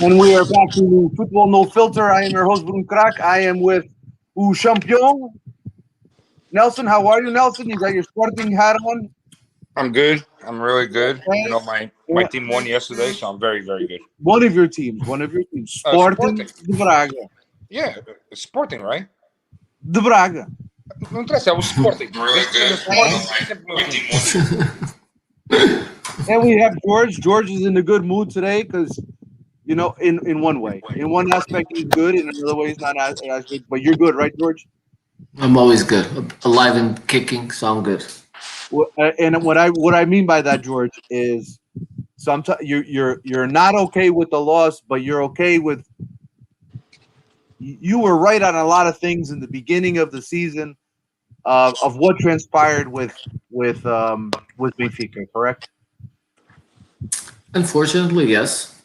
And we are back to Football No Filter. I am your host, Bruno Crack. I am with U Champion. Nelson, how are you, Nelson? You got your Sporting hat on? I'm good. I'm really good. You Okay. know, my team won yesterday, so I'm very, very good. One of your teams. Sporting Sporting. de Braga. Yeah, it's Sporting, right? De Braga. Não interessa, é o Sporting. Really Desde que seja good. You Sporting, know, é sempre meu my time. team won. And we have George. George is in a good mood today because, in one way. In one aspect, he's good. In another way, he's not as good. But you're good, right, George? I'm always good, alive and kicking, so I'm good. And what I mean by that, George, is sometimes you're not okay with the loss, but you're okay with. You were right on a lot of things in the beginning of the season of what transpired with Benfica, correct? Unfortunately, yes.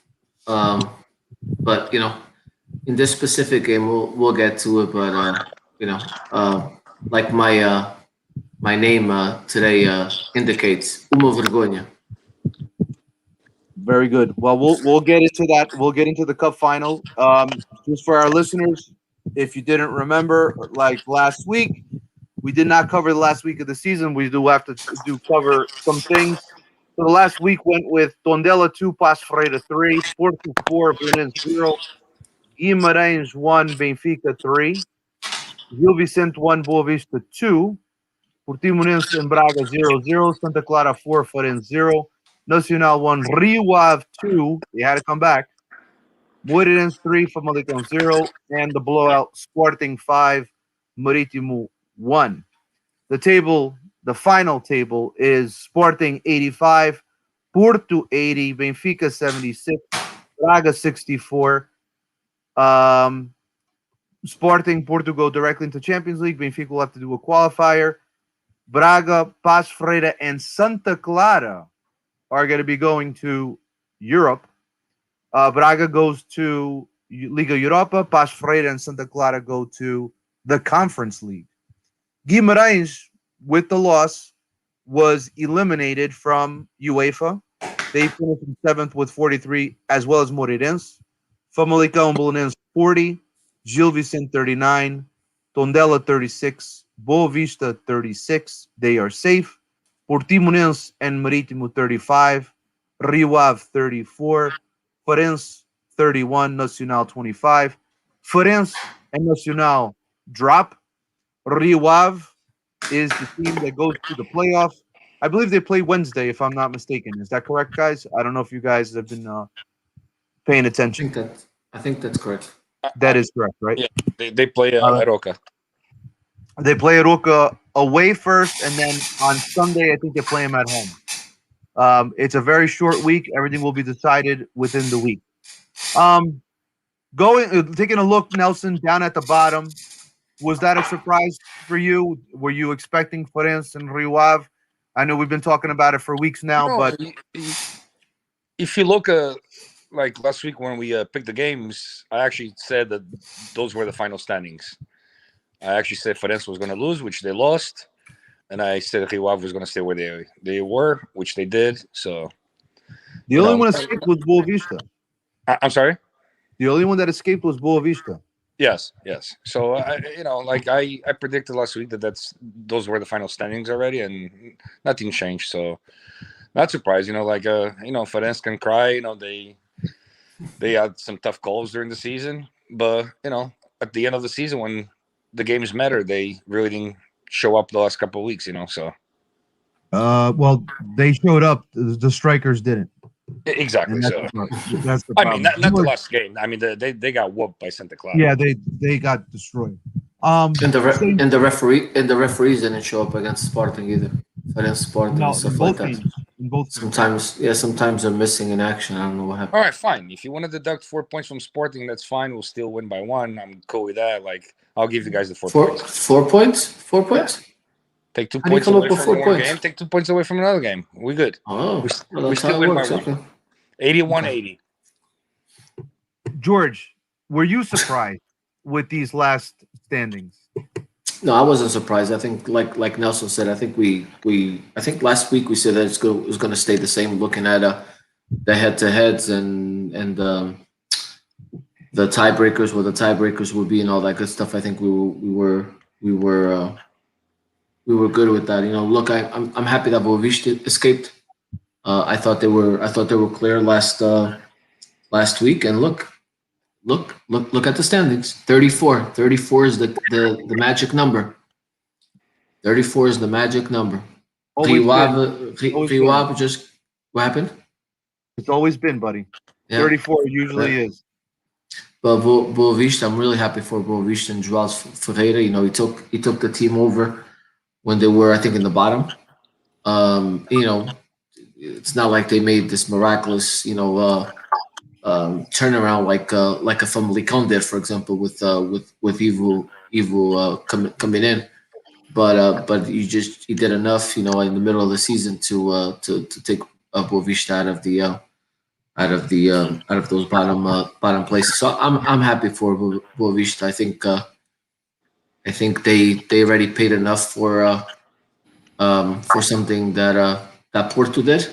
But in this specific game, we'll get to it. But you know, like my name today indicates, uma vergonha. Very good. Well, we'll get into that. We'll get into the cup final. Just for our listeners, if you didn't remember, like last week, we did not cover the last week of the season. We do have to do cover some things. So the last week went with Tondela 2, Passo Ferreira 3, Porto 4, Belenenses 0, Guimarães 1, Benfica 3, Gil Vicente 1, Boa Vista 2, Portimonense and Braga 0-0, Santa Clara 4, Farense 0, Nacional 1, Rio Ave 2, they had to come back, Moreirense 3, Famalicão 0, and the blowout Sporting 5, Marítimo 1. The final table is Sporting 85, Porto 80, Benfica 76, Braga 64. Sporting, Porto go directly into Champions League. Benfica will have to do a qualifier. Braga, Passo Ferreira, and Santa Clara are going to be going to Europe. Braga goes to Liga Europa. Passo Ferreira and Santa Clara go to the Conference League. Guimarães, with the loss, was eliminated from UEFA. They finished in 7th with 43, as well as Moreirense. Famalicão and Belenenses 40, Gil Vicente 39, Tondela 36, Boa Vista 36. They are safe. Portimonense and Marítimo 35, Rio Ave 34, Farense 31, Nacional 25. Farense and Nacional drop. Rio Ave is the team that goes to the playoffs. I believe they play Wednesday, if I'm not mistaken. Is that correct, guys? I don't know if you guys have been paying attention. I think that's correct. That is correct, right? Yeah, they play Aroca. They play Aroca away first, and then on Sunday, I think they play them at home. It's a very short week. Everything will be decided within the week. Taking a look, Nelson, down at the bottom. Was that a surprise for you? Were you expecting Farense and Rio Ave? I know we've been talking about it for weeks now, but if you look like last week when we picked the games, I actually said that those were the final standings. I actually said Farense was going to lose, which they lost, and I said Rio Ave was going to stay where they were, which they did. So the only one escaped was Boa Vista. I'm sorry. The only one that escaped was Boa Vista. Yes. So I predicted last week those were the final standings already, and nothing changed. So not surprised. Farense can cry. They had some tough calls during the season, but at the end of the season when the games matter, they really didn't show up the last couple of weeks. So. Well, they showed up. The strikers didn't. Exactly. That's the problem. I mean, not the last game. I mean, they got whooped by Santa Clara. Yeah, they got destroyed. And the referees didn't show up against Sporting either. Against Sporting and stuff like that. Sometimes they're missing in action. I don't know what happened. All right, fine. If you want to deduct 4 points from Sporting, that's fine. We'll still win by 1. I'm cool with that. I'll give you guys the 4 points. 4 points? 4 points? Take 2 points away from one game. Take 2 points away from another game. We're good. Oh, we still win by 1. 81-80. George, were you surprised with these last standings? No, I wasn't surprised. I think, like Nelson said, I think last week we said that it was going to stay the same. Looking at the head-to-heads and the tiebreakers, what the tiebreakers would be, and all that good stuff. I think we were good with that. Look, I'm happy that Boavista escaped. I thought they were clear last week, and look at the standings. 34. 34 is the magic number. 34 is the magic number. Always been. Riwab just what happened? It's always been, buddy. Yeah. 34 usually is. But Boavista, I'm really happy for Boavista and João Ferreira. He took the team over when they were, I think, in the bottom. It's not like they made this miraculous, turnaround like a Famalicão did, for example, with Ivo coming in. But he did enough, in the middle of the season to take Boavista out of those bottom places. So I'm happy for Boavista. I think they already paid enough for something that Porto did.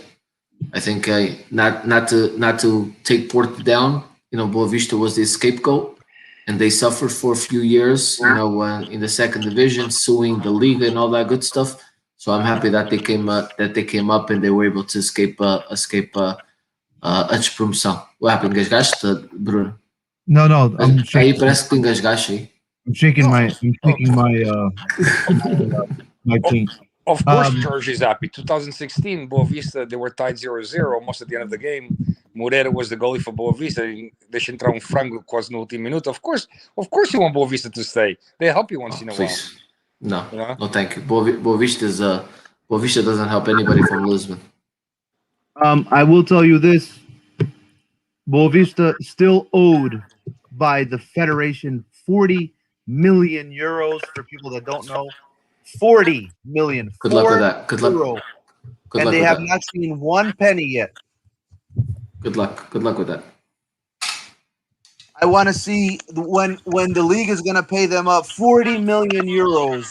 I think not to take Porto down. Boavista was the scapegoat, and they suffered for a few years. In the second division, suing the league and all that good stuff. So I'm happy that they came up and they were able to escape a expulsão. What happened? Engasgaste, Bruno? No, I'm Aí parece que te engasgaste aí. I'm shaking my my team. Of course, George is happy. 2016, Boavista, they were tied 0-0 almost at the end of the game. Moreira was the goalie for Boavista. Deixa entrar frango quase no último minuto. Of course you want Boavista to stay. They help you once in a Please. while. No, thank you. Boavista doesn't help anybody from Lisbon. I will tell you this. Boavista still owed by the Federation 40 million euros. For people that don't know, 40 million. Good luck with that. Good luck. And they have not seen one penny yet. Good luck with that. I want to see when the league is going to pay them up 40 million euros.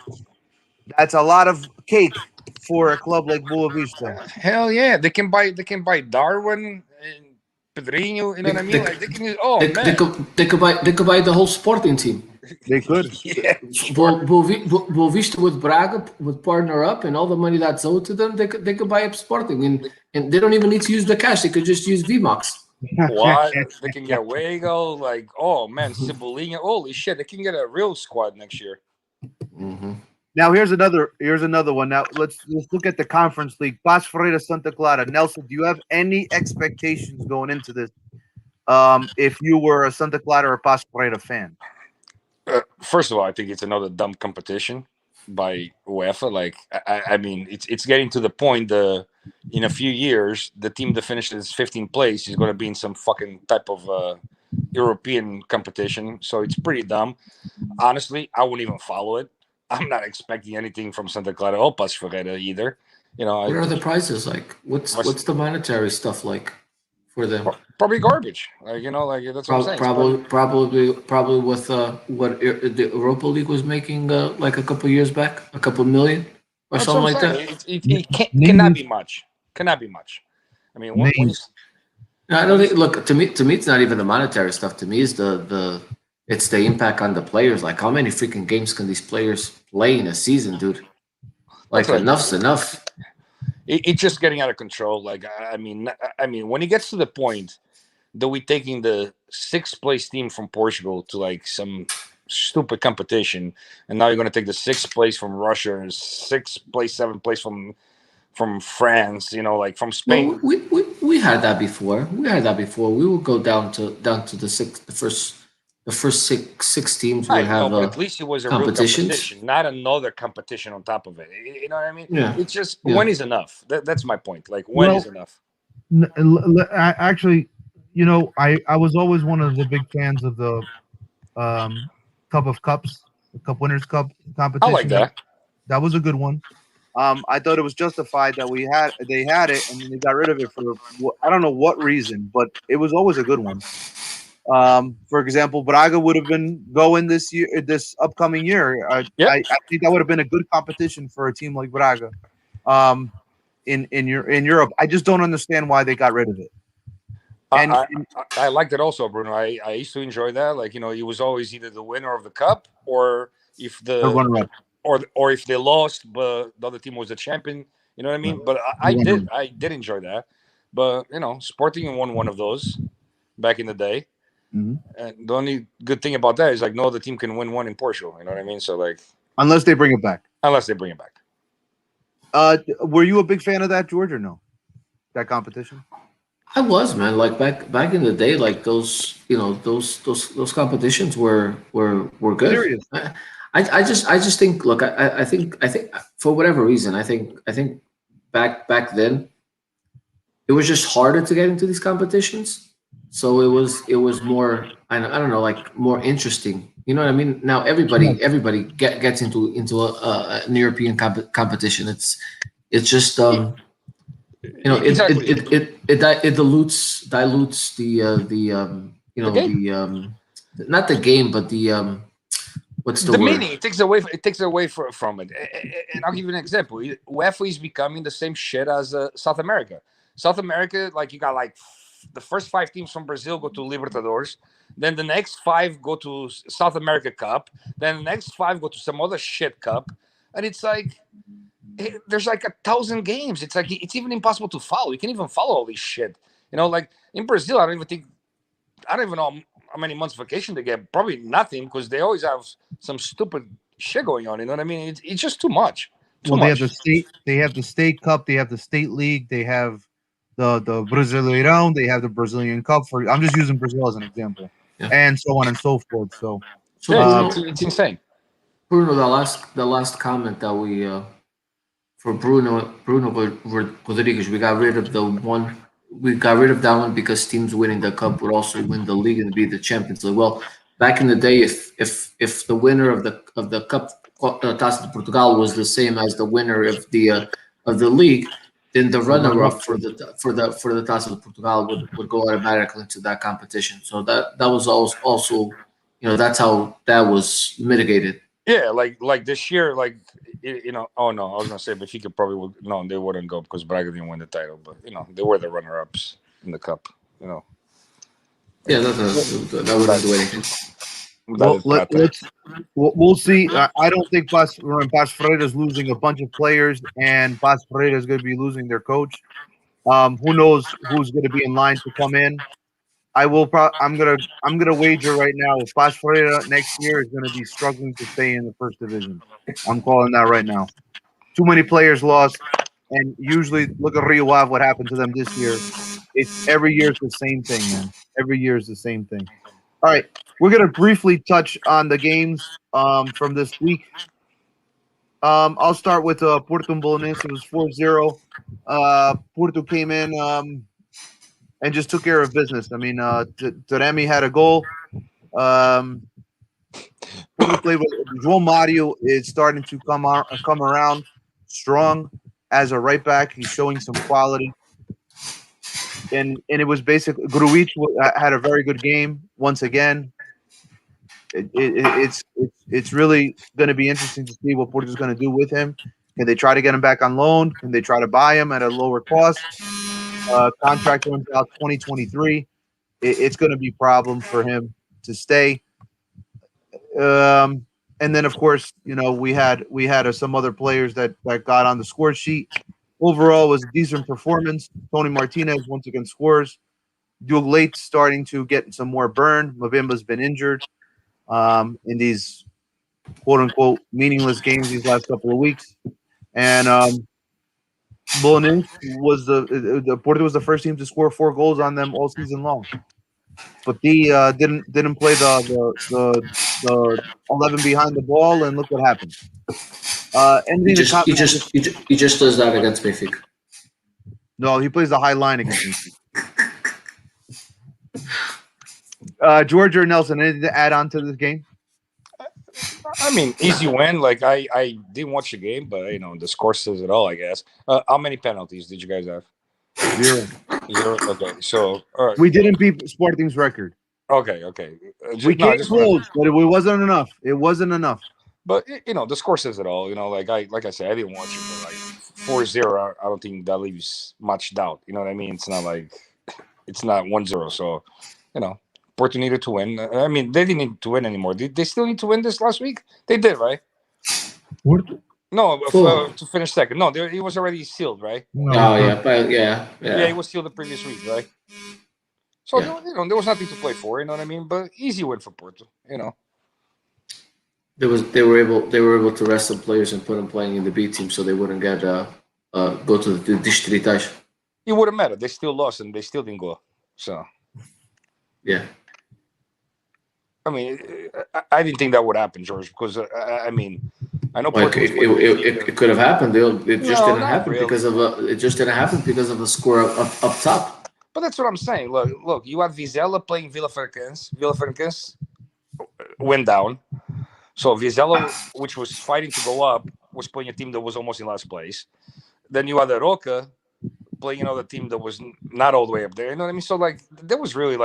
That's a lot of cake for a club like Boavista. Hell yeah, they can buy Darwin and Pedrinho. You know what I mean? Like they can use. Oh man, they could buy the whole Sporting team. They could. Yeah. Boavista with Braga would partner up, and all the money that's owed to them, they could buy up Sporting, and they don't even need to use the cash. They could just use VMAX. What? They can get Wego. Like, oh man, Cebolinha. Holy shit, they can get a real squad next year. Mm-hmm. Now here's another one. Now let's look at the Conference League. Paços Ferreira, Santa Clara. Nelson, do you have any expectations going into this? If you were a Santa Clara or Paços Ferreira fan. First of all, I think it's another dumb competition by UEFA. Like, I mean, it's getting to the point. In a few years, the team that finishes 15th place is going to be in some fucking type of European competition. So it's pretty dumb. Honestly, I wouldn't even follow it. I'm not expecting anything from Santa Clara or Paços Ferreira either. What are the prizes like? What's the monetary stuff like for them? Probably garbage. That's what I'm saying. Probably with what the Europa League was making like a couple years back, a couple million or That's something like saying. that. It cannot be much. Cannot be much. I mean, No, I don't think. Look, to me, it's not even the monetary stuff. To me, it's it's the impact on the players. Like, how many freaking games can these players play in a season, dude? Like, enough's enough. It's just getting out of control. Like, I mean, when it gets to the point that we're taking the 6th place team from Portugal to like some stupid competition, and now you're going to take the 6th place from Russia and 6th place, 7th place from France. Like from Spain. Well, we had that before. We would go down to the first six teams would have but at least it was a real competition, not another competition on top of it. You know what I mean? Yeah. It's just when is enough. That's my point. Like when is enough? Actually, I was always one of the big fans of the Cup of Cups, the Cup Winners' Cup competition. I like that. That was a good one. I thought it was justified that they had it and they got rid of it for I don't know what reason, but it was always a good one. For example, Braga would have been going this upcoming year. I think that would have been a good competition for a team like Braga. In Europe, I just don't understand why they got rid of it. And- I liked it also, Bruno. I used to enjoy that. Like, it was always either the winner of the cup, or if The runner-up. or if they lost, but the other team was the champion. You know what I mean? But I did enjoy that. But Sporting won one of those back in the day. Mhm. And the only good thing about that is like no other team can win one in Portugal. You know what I mean? So like Unless they bring it back. unless they bring it back. Were you a big fan of that, George, or no? That competition? I was, man. Like back in the day, like those those competitions were good. Serious. I just think, look, I think for whatever reason, I think back then it was just harder to get into these competitions. So it was more, I don't know, like more interesting. You know what I mean? Now everybody gets into an European competition. It's just Exactly. it dilutes The game? not the game, but the what's the The word? meaning it takes away from it. And I'll give you an example. UEFA is becoming the same shit as South America. South America, like you got like the first 5 teams from Brazil go to Libertadores, then the next 5 go to South America Cup, then the next 5 go to some other shit cup, and it's like there's like 1,000 games. It's like it's even impossible to follow. You can't even follow all this shit. Like in Brazil, I don't even know how many months vacation they get. Probably nothing, because they always have some stupid shit going on. You know what I mean? It's just too much. Well, they have the state cup, they have the state league, they have the Brasileirão, they have the Brazilian Cup. I'm just using Brazil as an example, Yeah. and so on and so forth. So So Yeah, Bruno, it's insane. Bruno, the last comment that we for Bruno Rodriguez, we got rid of the one. We got rid of that one because teams winning the cup would also win the league and be the Champions League. Well, back in the day, if the winner of the cup, Taça de Portugal, was the same as the winner of the league, then the runner-up for the Taça de Portugal would go automatically into that competition. So that was also that's how that was mitigated. Yeah, like this year, like oh no, I was gonna say Benfica probably would. No, they wouldn't go because Braga didn't win the title, but they were the runner-ups in the cup. Yeah, that wouldn't do anything. We'll see. I don't think Pas Freire is losing a bunch of players, and Pas Freire is going to be losing their coach. Who knows who's going to be in line to come in? I'm gonna wager right now if Pas Freire next year is going to be struggling to stay in the first division. I'm calling that right now. Too many players lost, and usually look at Rio Ave, what happened to them this year. It's every year it's the same thing, man. Every year is the same thing. All right, we're gonna briefly touch on the games from this week. I'll start with Porto and Belenenses. It was 4-0. Porto came in and just took care of business. I mean, Taremi had a goal. Porto played with João Mario is starting to come around strong as a right back. He's showing some quality. And it was basically Grujic had a very good game once again. It's really going to be interesting to see what Porto is going to do with him. Can they try to get him back on loan? Can they try to buy him at a lower cost? Contract runs out 2023. It's going to be a problem for him to stay. And then, of course, we had some other players that got on the score sheet. Overall, it was a decent performance. Tony Martinez once again scores. Diogo Leite starting to get some more burn. Mavimba's been injured in these quote-unquote meaningless games these last couple of weeks. And Belenenses was the Porto was the first team to score 4 goals on them all season long. But they didn't play the 11 behind the ball, and look what happened. He just does that against Benfica. No, he plays the high line against Benfica. George or Nelson, anything to add on to this game? I mean, easy win. Like I didn't watch the game, but the score says it all, I guess. How many penalties did you guys have? 0. Okay, so all right. We didn't beat Sporting's record. Okay. We came close, but it wasn't enough. It wasn't enough. But the score says it all. Like I said, I didn't watch it, but like 4-0, I don't think that leaves much doubt. You know what I mean? It's not like It's not 1-0. So, Porto needed to win. I mean, they didn't need to win anymore. Did they still need to win this last week? They did, right? Porto? No, Four. to finish second. No, he was already sealed, right? No, Oh yeah, but yeah. Yeah, he was sealed the previous week, right? So Yeah. there was nothing to play for. You know what I mean? But easy win for Porto. They were able to rest some players and put them playing in the B team so they wouldn't get go to the distritage. It wouldn't matter. They still lost and they still didn't go. So Yeah. I mean, I didn't think that would happen, George, because I mean, I know Like Porto was it could have happened. It just No, didn't not happen really. because of the score up top. But that's what I'm saying. Look, you had Vizela playing Vila Franquense. Vila Franquense went down. So Vizela, which was fighting to go up, was playing a team that was almost in last place. Then you had Aroca playing another team that was not all the way up there. You know what I mean? So there was really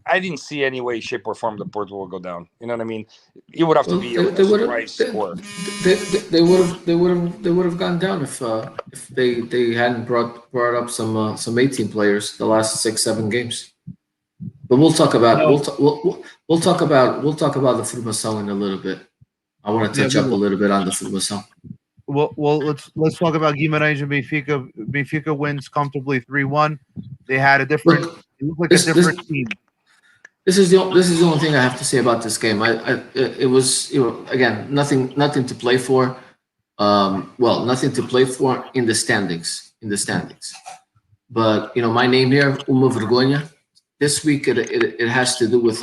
I didn't see any way, shape, or form that Porto would go down. You know what I mean? It would have to be a surprise score. They would have gone down if they hadn't brought up some 18 players the last 6-7 games. But we'll talk about we'll talk about the Formação in a little bit. I want to touch up a little bit on the Formação. Well, let's talk about Guimarães and Benfica. Benfica wins comfortably 3-1. They had a different. It looked like a different team. This is the only thing I have to say about this game. It was again nothing to play for. Nothing to play for in the standings. But my name here, Uma Vergonha. This week it has to do with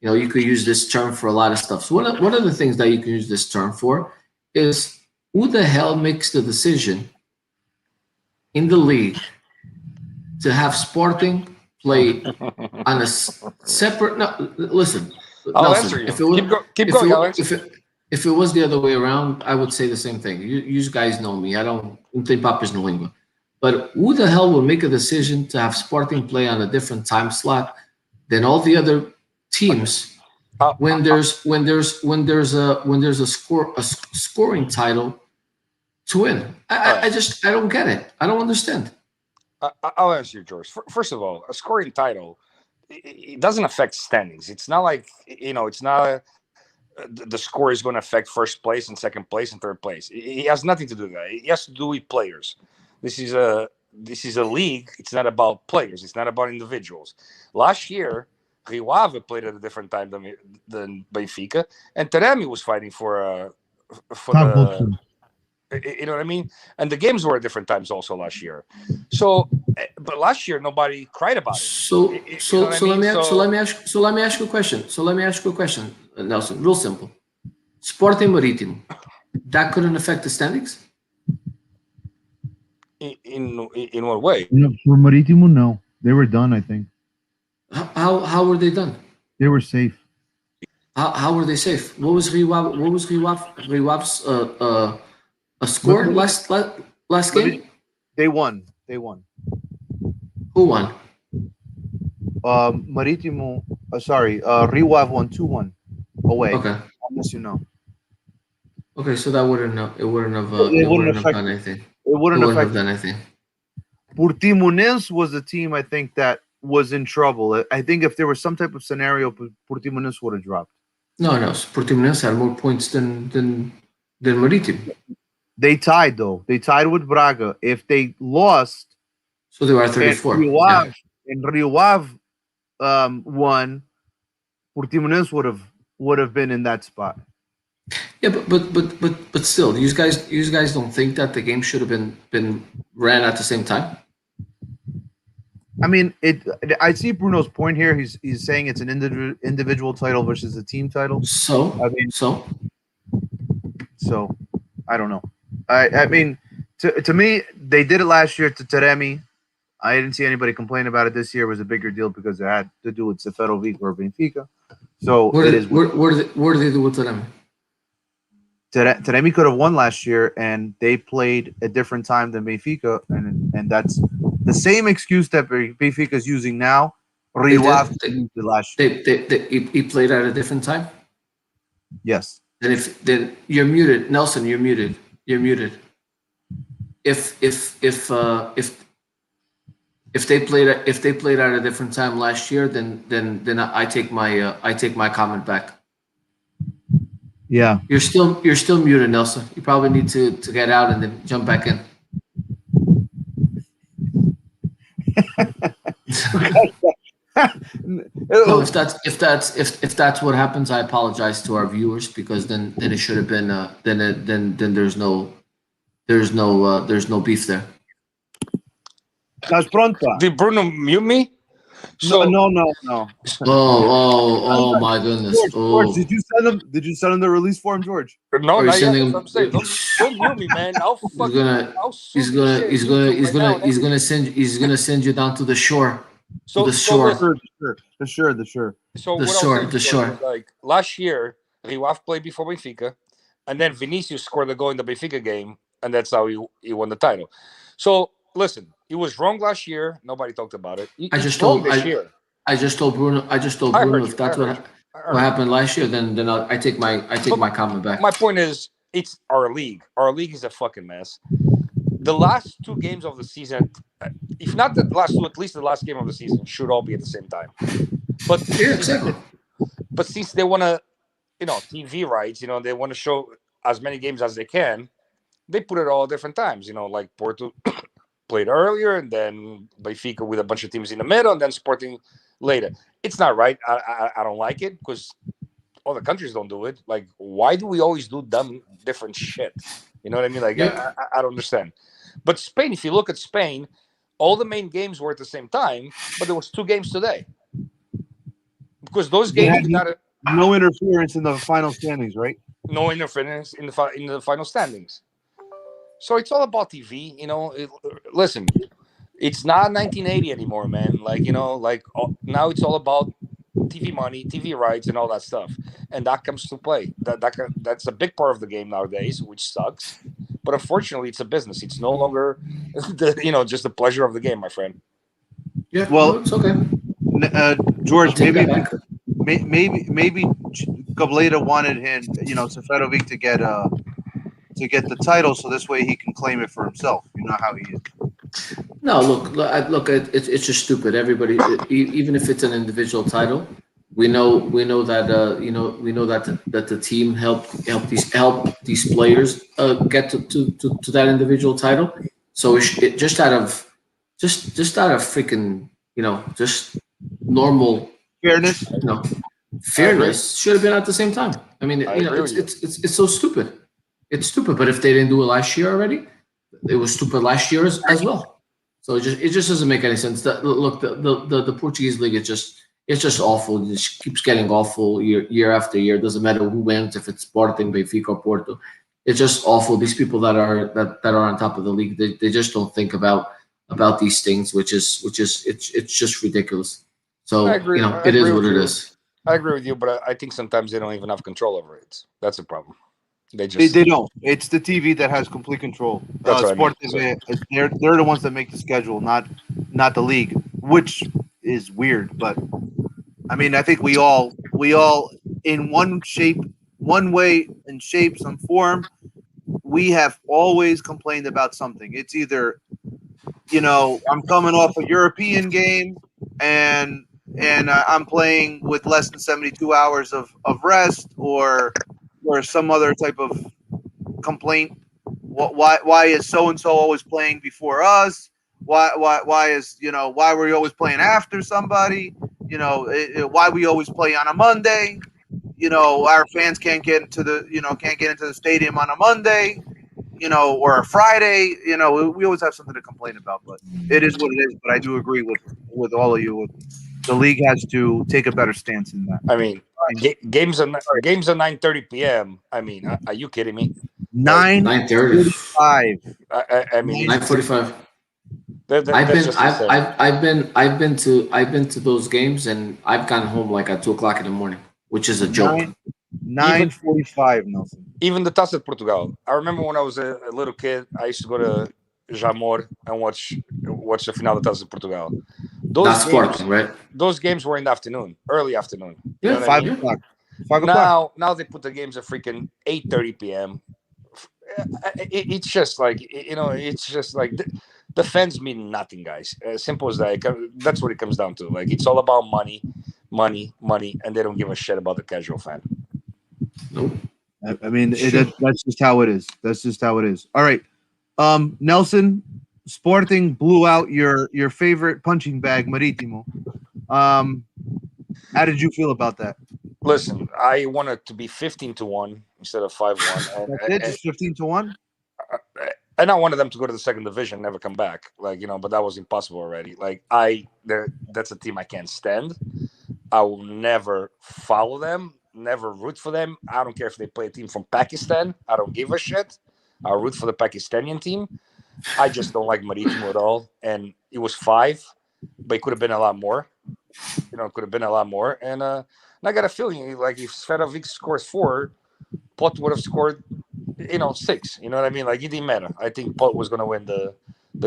you could use this term for a lot of stuff. So one of the things that you can use this term for is who the hell makes the decision in the league to have Sporting play on a separate? No, listen. I'll Nelson, answer you. Keep going, Alex. If it was the other way around, I would say the same thing. You guys know me. I don't tem papas no língua. But who the hell will make a decision to have Sporting play on a different time slot than all the other teams when there's a scoring title to win? I don't get it. I don't understand. I'll answer you, George. First of all, a scoring title, it doesn't affect standings. It's not like it's not the score is going to affect first place and second place and third place. It has nothing to do with that. It has to do with players. This is a league. It's not about players. It's not about individuals. Last year, Rio Ave played at a different time than Benfica, and Taremi was fighting for the. You know what I mean? And the games were at different times also last year. So, but last year nobody cried about it. So let me ask you a question. Nelson, real simple. Sporting Marítimo, that couldn't affect the standings? In what way? For Marítimo, no. They were done, I think. How were they done? They were safe. How were they safe? What was Rio Ave's a score last game? They won. Who won? Marítimo. Rio Ave won 2-1 away. Okay. Unless you know. Okay, so that wouldn't have done anything. It wouldn't have done anything. Portimonense was the team I think that was in trouble. I think if there was some type of scenario, Portimonense would have dropped. No. Portimonense had more points than Marítimo. They tied though. They tied with Braga. If they lost, so they were at 34. And Rio Ave won, Portimonense would have been in that spot. Yeah, but still, you guys don't think that the game should have been ran at the same time? I mean, I see Bruno's point here. He's saying it's an individual title versus a team title. So I don't know. I mean, to me, they did it last year to Taremi. I didn't see anybody complain about it this year. It was a bigger deal because it had to do with Seferovic or Benfica. So where do they do with Taremi? Taremi could have won last year, and they played a different time than Benfica, and that's the same excuse that Benfica is using now. Rio Ave used it last year. He played at a different time? Yes. Then you're muted, Nelson. You're muted. If if they played at a different time last year, then I take my comment back. Yeah. You're still muted, Nelson. You probably need to get out and then jump back in. No, if that's what happens, I apologize to our viewers because then it should have been then there's no beef there. Estás pronta? Did Bruno mute me? No. Oh my goodness. George, did you send him the release form, George? No, Are you not yet. sending That's what I'm saying. Don't mute me, man. He's gonna send you down to the shore. So the shore. The sure. So The what shore, I was the saying shore. was, like last year, Riwaf played before Benfica, and then Vinicius scored a goal in the Benfica game, and that's how he won the title. So listen, he was wrong last year. Nobody talked about it. I He's just wrong told this year. I just told Bruno I heard if you, that's I heard what happened last year, then I take my comment back. My point is, it's our league. Our league is a fucking mess. The last two games of the season, if not the last two, at least the last game of the season, should all be at the same time. But Yeah, exactly. But since they want to, TV rights, they want to show as many games as they can, they put it all at different times. Like Porto played earlier, and then Benfica with a bunch of teams in the middle, and then Sporting later. It's not right. I don't like it because other countries don't do it. Like, why do we always do dumb, different shit? You know what I mean? Like, Yeah. I don't understand. But Spain, if you look at Spain, all the main games were at the same time, but there was 2 games today. Because those They games had did not no interference in the final standings, right? no interference in the final standings. So it's all about TV. Listen, it's not 1980 anymore, man. Now it's all about TV money, TV rights, and all that stuff, and that comes to play. That's a big part of the game nowadays, which sucks. But unfortunately, it's a business. It's no longer, just the pleasure of the game, my friend. Yeah, Well, no, it's okay. George, Take that back. maybe Gableda wanted him, Seferovic to get the title, so this way he can claim it for himself. You know how he is. No, look, it's just stupid. Everybody, even if it's an individual title, we know that that the team help these players get to that individual title. So it just out of freaking just normal Fairness. fairness should have been at the same time. I mean, I agree with you. it's so stupid. It's stupid. But if they didn't do it last year already, it was stupid last year as well. So it just doesn't make any sense. The Portuguese league it's just awful. It just keeps getting awful year after year. It doesn't matter who wins, if it's Sporting, Benfica, or Porto. It's just awful. These people that are on top of the league, they just don't think about these things, which is it's just ridiculous. So I agree. I it is agree what with it you. is. I agree with you, but I think sometimes they don't even have control over it. That's a problem. They They, just they don't. It's the TV that has complete control. That's what I mean. Sport TV, they're the ones that make the schedule, not the league, which is weird. But I mean, I think we all in one way and shape, some form, we have always complained about something. It's either I'm coming off a European game and I'm playing with less than 72 hours of rest, or some other type of complaint. Why is so and so always playing before us? Why were you always playing after somebody? Why we always play on a Monday? Our fans can't get into the stadium on a Monday, or a Friday. We always have something to complain about, but it is what it is. But I do agree with all of you. The league has to take a better stance in that. I mean, games are 9:30 p.m. I mean, are you kidding me? 9:30. I mean, 9:45. I've been to those games, and I've gotten home like at 2:00 in the morning, which is a joke. 9:45, Nelson. Even the Taça de Portugal. I remember when I was a little kid, I used to go to Jamor and watch the final of Taça de Portugal. Not Sporting, right? Those games were in the afternoon, early afternoon. Yeah, what I 5 mean? o'clock. 5 o'clock. Now they put the games at freaking 8:30 p.m. It's just like the fans mean nothing, guys. As simple as that. That's what it comes down to. Like it's all about money, money, money, and they don't give a shit about the casual fan. Nope. I mean, that's just how it is. That's just how it is. All right, Nelson, Sporting blew out your favorite punching bag, Maritimo. How did you feel about that? Listen, I wanted to be 15-1 instead of 5-1, That's it, just 15-1. and I wanted them to go to the second division, never come back. Like but that was impossible already. Like that's a team I can't stand. I will never follow them, never root for them. I don't care if they play a team from Pakistan. I don't give a shit. I'll root for the Pakistani team. I just don't like Maritimo at all. And it was 5, but it could have been a lot more. It could have been a lot more. And I got a feeling like if Sferovic scores 4, Pot would have scored, 6. You know what I mean? Like it didn't matter. I think Pot was going to win the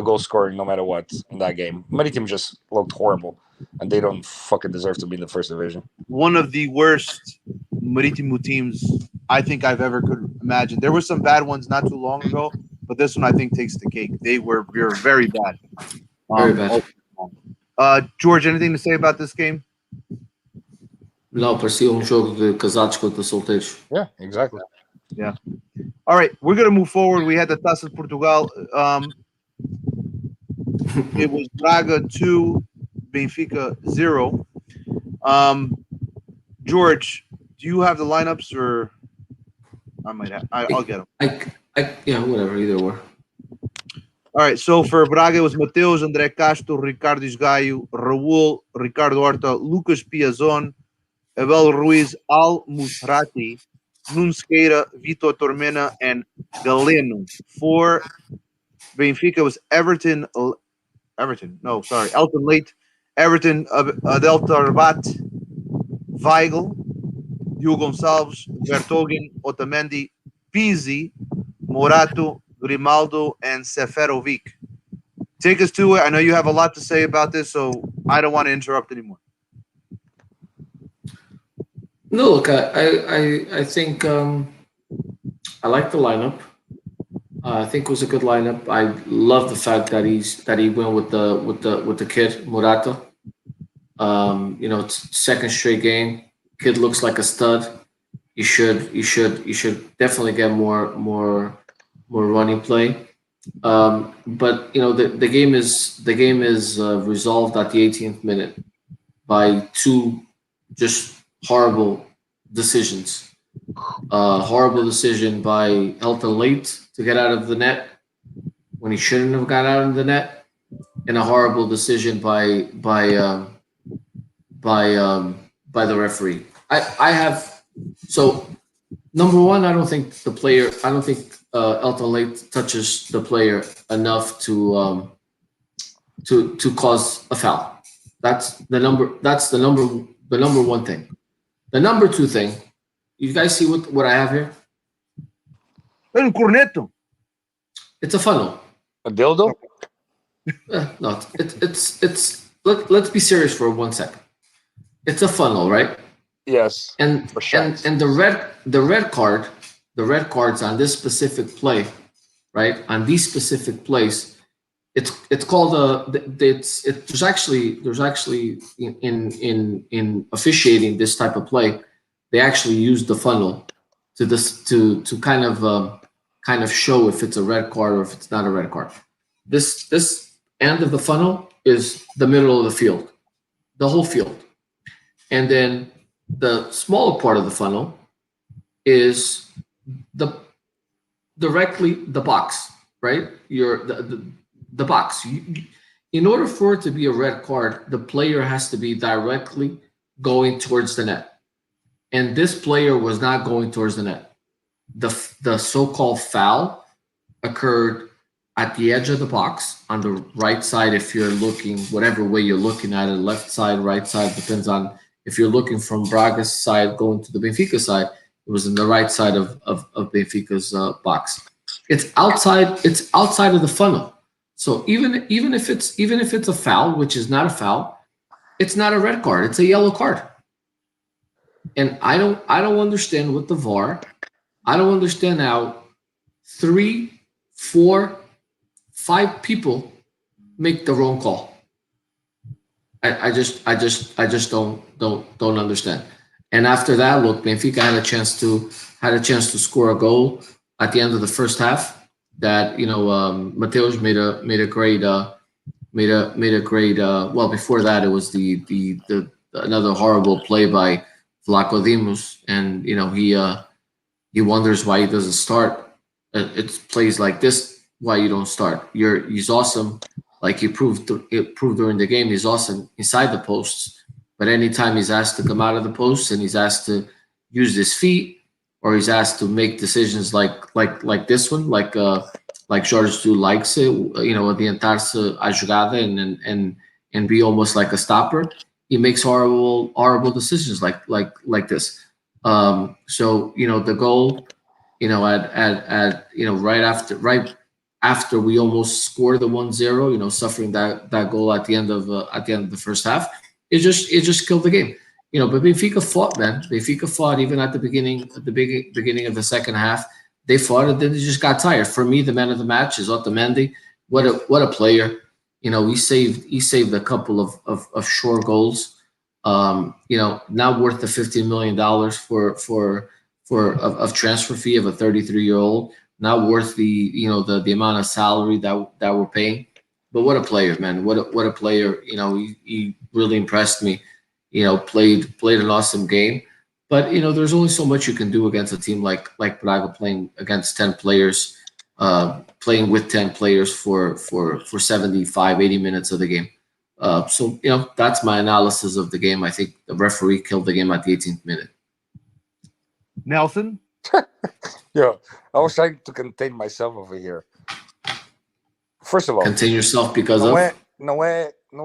goal scoring no matter what in that game. Maritimo just looked horrible, and they don't fucking deserve to be in the first division. One of the worst Maritimo teams I think I've ever could imagine. There were some bad ones not too long ago, but this one I think takes the cake. They were very bad. Very bad. George, anything to say about this game? Não, parecia jogo de casados contra solteiros. Yeah, exactly. Yeah. All right, we're gonna move forward. We had the Taça de Portugal. It was Braga 2, Benfica 0. George, do you have the lineups, or I might have? I'll get them. Whatever, either or. All right, so for Braga, it was Mateus, André Castro, Ricardo Isgaio, Raul, Ricardo Horta, Lucas Piazon, Abel Ruiz, Al Musrati, Nunsqueira, Vitor Tormena, and Galeno. For Benfica was Elton Late, Everton, Adelta Rabat, Weigl, Diogo Gonçalves, Vertonghen, Otamendi, Pizzi, Morato, Grimaldo, and Seferovic. Take us to it. I know you have a lot to say about this, so I don't want to interrupt anymore. No, look, I think I like the lineup. I think it was a good lineup. I love the fact that he went with the kid Morata. It's second straight game. Kid looks like a stud. You should definitely get more running play. But the game is resolved at the 18th minute by 2 just horrible decisions. Horrible decision by Elton Late to get out of the net when he shouldn't have got out of the net, and a horrible decision by the referee. Number one, I don't think Elton Late touches the player enough to cause a foul. That's the number one thing. The number 2 thing, you guys see what I have here? El corneto. It's a funnel. A dildo? No, it's. Let's be serious for 1 second. It's a funnel, right? Yes. And the red cards on this specific play, right? On these specific plays, it's called there's actually in officiating this type of play, they actually use the funnel to kind of show if it's a red card or if it's not a red card. This end of the funnel is the middle of the field, the whole field, and then the smaller part of the funnel is directly the box, right? The box. In order for it to be a red card, the player has to be directly going towards the net. And this player was not going towards the net. The so-called foul occurred at the edge of the box on the right side. If you're looking, whatever way you're looking at it, left side, right side, depends on if you're looking from Braga's side going to the Benfica side, it was in the right side of Benfica's box. It's outside of the funnel. So even if it's a foul, which is not a foul, it's not a red card. It's a yellow card. And I don't understand with the VAR. I don't understand how 3, 4, 5 people make the wrong call. I just don't understand. And after that, look, Benfica had a chance to score a goal at the end of the first half. That Mateus made a great well, before that it was the another horrible play by Vlaco Dimos, and he wonders why he doesn't start. It's plays like this why you don't start. He's awesome, like he proved during the game. He's awesome inside the posts, but anytime he's asked to come out of the posts and he's asked to use his feet, or he's asked to make decisions like this one, like Jorge Jesus likes it, adiantar-se à jogada and be almost like a stopper. He makes horrible decisions like this. So the goal, at right after we almost scored the 1-0, suffering that goal at the end of the first half, it just killed the game. But Benfica fought, man. Benfica fought even at the beginning of the second half. They fought, and then they just got tired. For me, the man of the match is Otamendi. What a player! He saved a couple of sure goals. Not worth the $15 million of transfer fee of a 33-year-old. Not worth the amount of salary that we're paying. But what a player, man! What a player! He really impressed me. Played an awesome game. But there's only so much you can do against a team like Braga, playing against 10 players, playing with 10 players for 75, 80 minutes of the game. So that's my analysis of the game. I think the referee killed the game at the 18th minute. Nelson? Yeah, I was trying to contain myself over here. First of all, contain yourself because não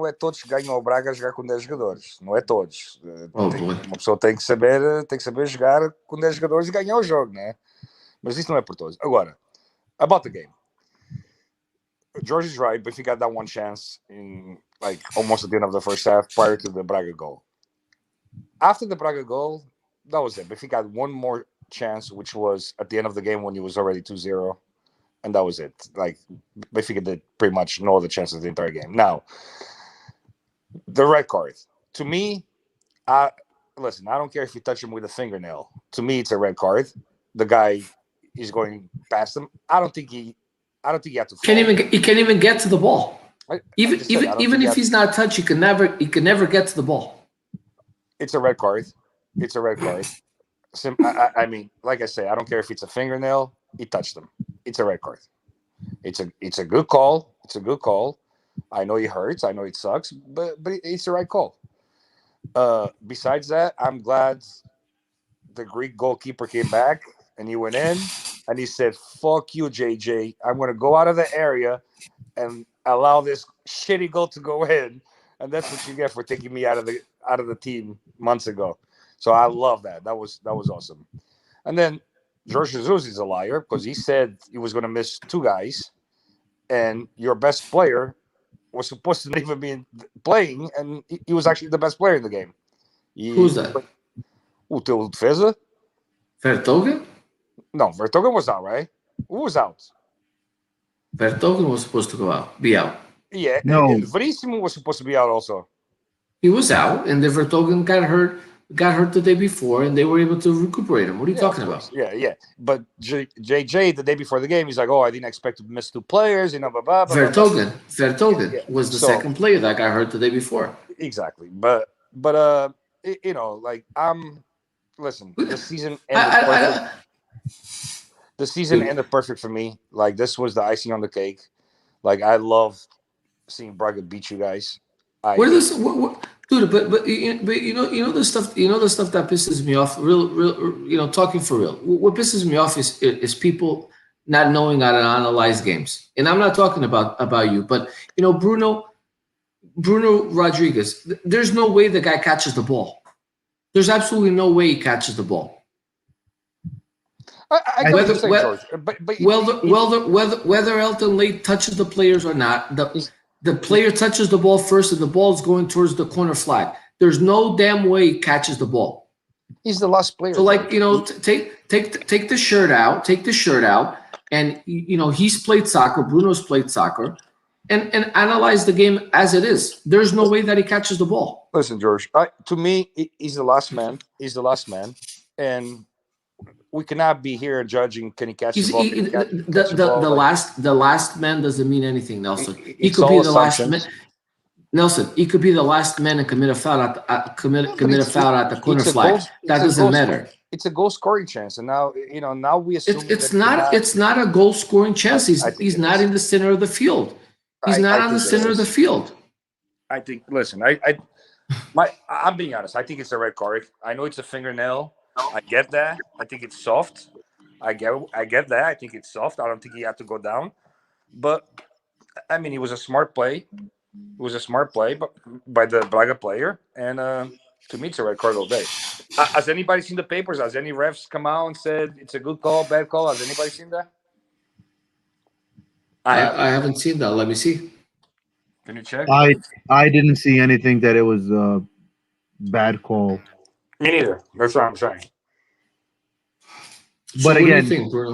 é todos que ganham o Braga a jogar com 10 jogadores. Não é todos. Boy. Uma pessoa tem que saber jogar com 10 jogadores e ganhar o jogo, né? Mas isso não é por todos. Agora, about the game. George is right, but he got that one chance in almost at the end of the first half prior to the Braga goal. After the Braga goal, that was it. But he got one more chance, which was at the end of the game when he was already 2-0. And that was it. Benfica did pretty much no other chances the entire game. Now, the red card. To me, listen, I don't care if you touch him with a fingernail. To me, it's a red card. The guy is going past him. I don't think he had to fall. He can't even get to the ball. Even if he's not touched, he can never get to the ball. It's a red card. It's a red card. I mean, like I say, I don't care if it's a fingernail. He touched him. It's a red card. It's a good call. It's a good call. I know it hurts. I know it sucks, but it's the right call. Besides that, I'm glad the Greek goalkeeper came back and he went in and he said, "Fuck you, JJ. I'm going to go out of the area and allow this shitty goal to go in." And that's what you get for taking me out of the team months ago. So I love that. That was awesome. And then Jorge Jesus is a liar because he said he was going to miss 2 guys, and your best player was supposed to not even be playing, and he was actually the best player in the game. Who's that? O teu defesa? Vertonghen? No, Vertonghen was out, right? Who was out? Vertonghen was supposed to be out. Yeah, No. and Verissimo was supposed to be out also. He was out, and the Vertonghen got hurt the day before, and they were able to recuperate him. What are you talking about? Yeah. But JJ, the day before the game, he's like, "Oh, I didn't expect to miss 2 players." Blah, blah, blah, Vertonghen Yeah. was the second player that got hurt the day before. Exactly. But listen, the season ended perfect. The season ended perfect for me. This was the icing on the cake. I love seeing Braga beat you guys. Dude, but the stuff that pisses me off. Real, talking for real. What pisses me off is people not knowing how to analyze games. And I'm not talking about you, but Bruno Rodriguez. There's no way the guy catches the ball. There's absolutely no way he catches the ball. Whether Elton Late touches the players or not, the player touches the ball first, and the ball is going towards the corner flag. There's no damn way he catches the ball. He's the last player. So, take the shirt out. Take the shirt out, and he's played soccer. Bruno's played soccer, and analyze the game as it is. There's no way that he catches the ball. Listen, George. To me, he's the last man. He's the last man, and we cannot be here judging. Can he catch the ball? The last man doesn't mean anything, Nelson. He It's could be all the last man. assumptions. Nelson, he could be the last man and commit a foul at the corner flag. That doesn't matter. It's a goal scoring chance, and now now we assume It's not a goal scoring chance. He's not in the center of the field. He's not on the center of the field. I think. Listen, I'm being honest. I think it's a red card. I know it's a fingernail. I get that. I think it's soft. I get that. I think it's soft. I don't think he had to go down. But I mean, it was a smart play. It was a smart play, but by the Braga player, and to me, it's a red card all day. Has anybody seen the papers? Has any refs come out and said it's a good call, bad call? Has anybody seen that? I haven't seen that. Let me see. Can you check? I didn't see anything that it was a bad call. Me neither. That's what I'm saying. But So what do you again, think, Bruno?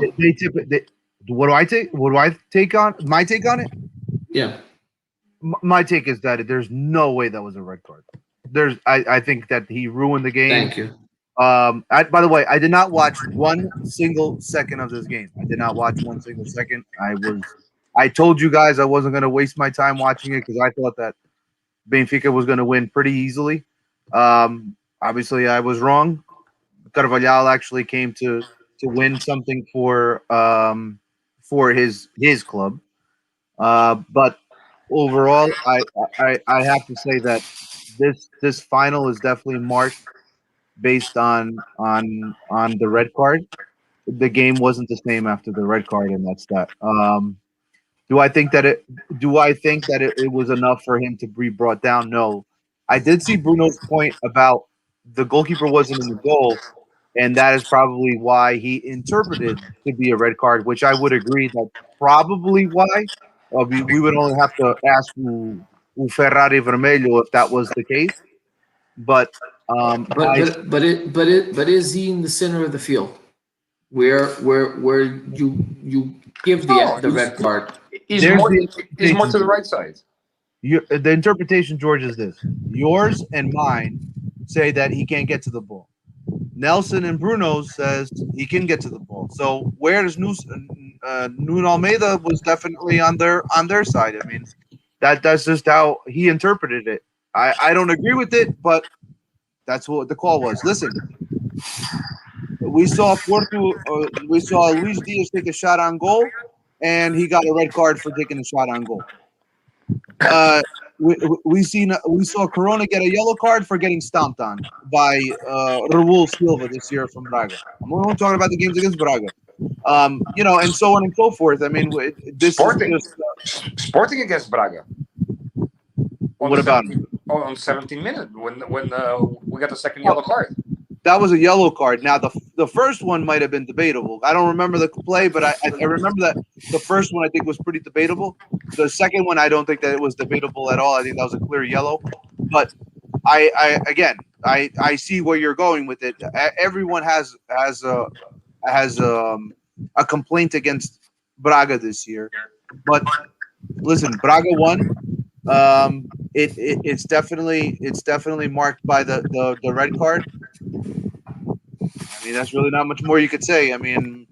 what do I take? What do I take on? My take on it? Yeah. My take is that there's no way that was a red card. I think that he ruined the game. Thank you. By the way, I did not watch one single second of this game. I did not watch one single second. I told you guys I wasn't going to waste my time watching it because I thought that Benfica was going to win pretty easily. Obviously, I was wrong. Carvalhal actually came to win something for his club. But overall, I have to say that this final is definitely marked based on the red card. The game wasn't the same after the red card, and that's that. Do I think that it was enough for him to be brought down? No. I did see Bruno's point about the goalkeeper wasn't in the goal, and that is probably why he interpreted to be a red card, which I would agree that probably why. We would only have to ask who Ferrari Vermelho if that was the case. But is he in the center of the field where you give the red card? He's more to the right side. The interpretation, George, is this: yours and mine say that he can't get to the ball. Nelson and Bruno says he can get to the ball. So where's Nuno Almeida was definitely on their side. I mean, that's just how he interpreted it. I don't agree with it, but that's what the call was. Listen, we saw Luis Diaz take a shot on goal, and he got a red card for taking a shot on goal. We saw Corona get a yellow card for getting stomped on by Raul Silva this year from Braga. I'm only talking about the games against Braga. And so on and so forth. I mean, this Sporting is just, Sporting against Braga. What about him? On 17 minutes when we got the second yellow card. That was a yellow card. Now the first one might have been debatable. I don't remember the play, but I remember that the first one I think was pretty debatable. The second one I don't think that it was debatable at all. I think that was a clear yellow. But I see where you're going with it. Everyone has a complaint against Braga this year. But listen, Braga won. It's definitely marked by the red card. I mean, that's really not much more you could say. I mean,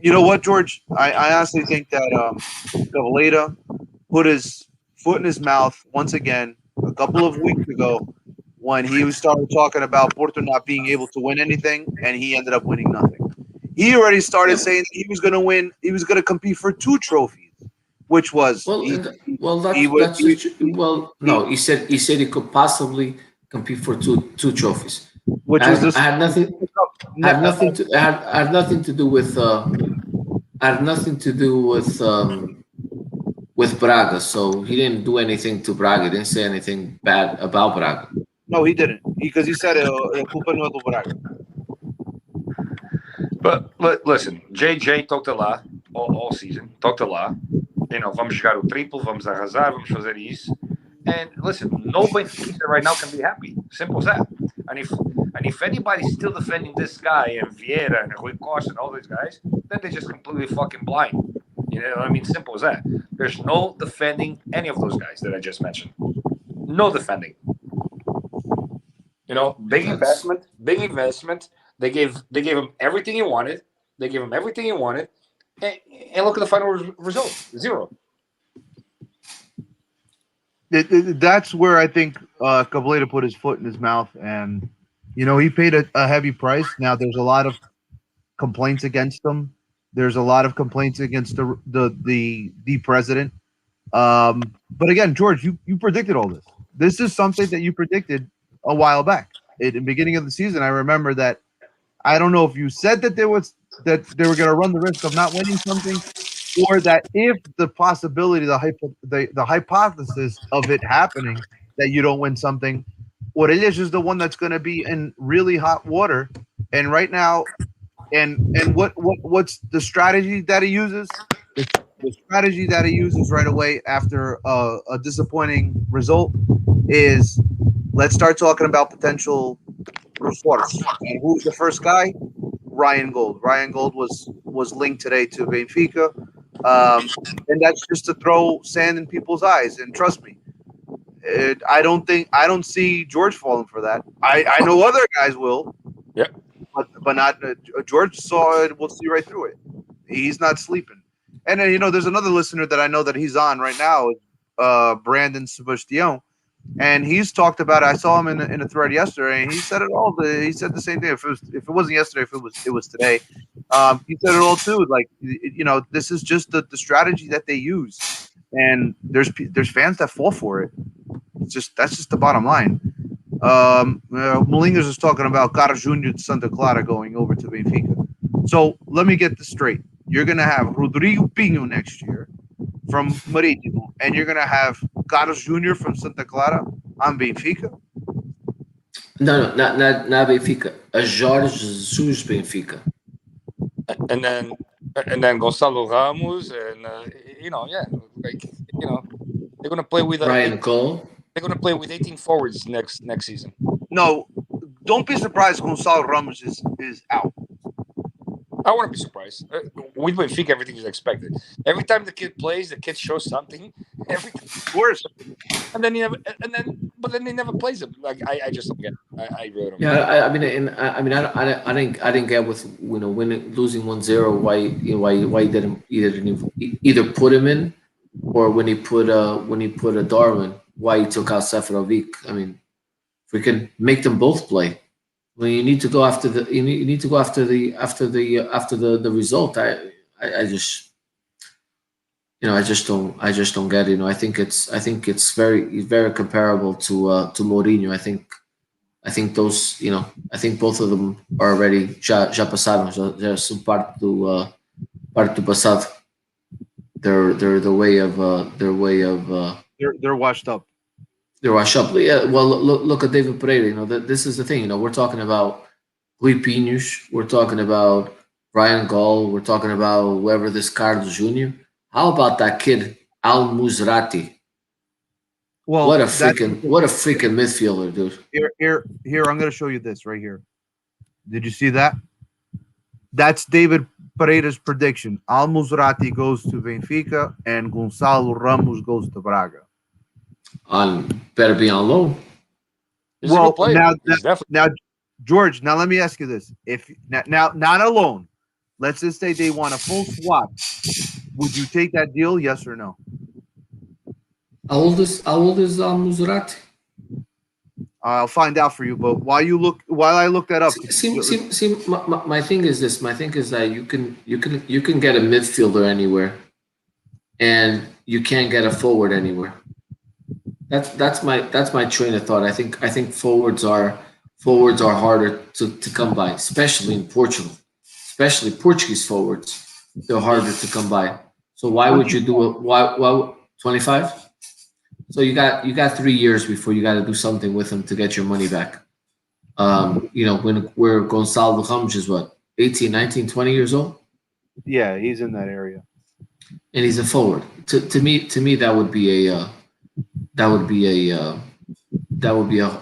you know what, George? I honestly think that Cavaleda put his foot in his mouth once again a couple of weeks ago when he started talking about Porto not being able to win anything, and he ended up winning nothing. He already started saying that he was going to win. He was going to compete for 2 trophies, which was he said he could possibly compete for two trophies. Which was this? I had nothing to do with Braga. So he didn't do anything to Braga. He didn't say anything bad about Braga. No, he didn't, because he said culpa não é do Braga. But listen, JJ talked a lot all season. Talked a lot. Vamos jogar o triplo, vamos arrasar, vamos fazer isso. And listen, nobody right now can be happy. Simple as that. And if anybody's still defending this guy and Vieira and Rui Costa and all these guys, then they're just completely fucking blind. You know what I mean? Simple as that. There's no defending any of those guys that I just mentioned. No defending. You know, big investment. They gave him everything he wanted. And look at the final result: 0. That's where I think Cableta put his foot in his mouth, and he paid a heavy price. Now there's a lot of complaints against him. There's a lot of complaints against the president. But again, George, you predicted all this. This is something that you predicted a while back. In the beginning of the season, I remember that. I don't know if you said that they were going to run the risk of not winning something, or that if the possibility, the hypothesis of it happening, that you don't win something, Orellas is the one that's going to be in really hot water. And right now, and what's the strategy that he uses? The strategy that he uses right away after a disappointing result is, let's start talking about potential reforms. And who's the first guy? Ryan Gold. Ryan Gold was linked today to Benfica. And that's just to throw sand in people's eyes. And trust me, I don't see George falling for that. I know other guys will. Yep. But not George saw it. We'll see right through it. He's not sleeping. And then, there's another listener that I know that he's on right now, Brandon Sebastian. And he's talked about it. I saw him in a thread yesterday, and he said it all. He said the same thing. If it wasn't yesterday, if it was today, he said it all too. Like, this is just the strategy that they use, and there's fans that fall for it. That's just the bottom line. Molingers is talking about Carlos Junior to Santa Clara going over to Benfica. So let me get this straight. You're gonna have Rodrigo Pinho next year from Marítimo, and you're going to have Carlos Jr. from Santa Clara on Benfica? No, not Benfica. A Jorge Jesus Benfica. And then Gonzalo Ramos, and they're going to play with Ryan Cole. They're going to play with 18 forwards next season. No, don't be surprised. Gonzalo Ramos is out. I wouldn't be surprised. With Benfica, everything is expected. Every time the kid plays, the kid shows something. Of course. And then he never plays it. Like I just don't get it. I really don't. Yeah, I didn't get with losing 1-0 why he didn't either put him in, or when he put a Darwin, why he took out Seferovic. I mean, if we can make them both play. When you need to go after the result. I just don't get it. I think it's very, very comparable to Mourinho. I think those, I think both of them are already já passaram, já são parte do passado. They're washed up. They're washed up. Yeah. Well, look at David Pereira. This is the thing. We're talking about Rui Pinhos. We're talking about Ryan Gall. We're talking about whoever this Carlos Jr. How about that kid Al Musrati? Well, what a freaking midfielder, dude. Here, I'm going to show you this right here. Did you see that? That's David Pereira's prediction. Al Musrati goes to Benfica and Gonzalo Ramos goes to Braga. Better be on loan. Well, now, George. Now let me ask you this: if now not alone, let's just say they want a full swap, would you take that deal? Yes or no? How old is Musrati? I'll find out for you. But while I look that up, see, my thing is this. My thing is that you can get a midfielder anywhere, and you can't get a forward anywhere. That's my train of thought. I think forwards are harder to come by, especially in Portugal, especially Portuguese forwards. They're harder to come by. So why would you do it? Why 25? So you got 3 years before you got to do something with them to get your money back. Where Gonzalo Ramos is 18, 19, 20 years old. Yeah, he's in that area, and he's a forward. To me, that would be a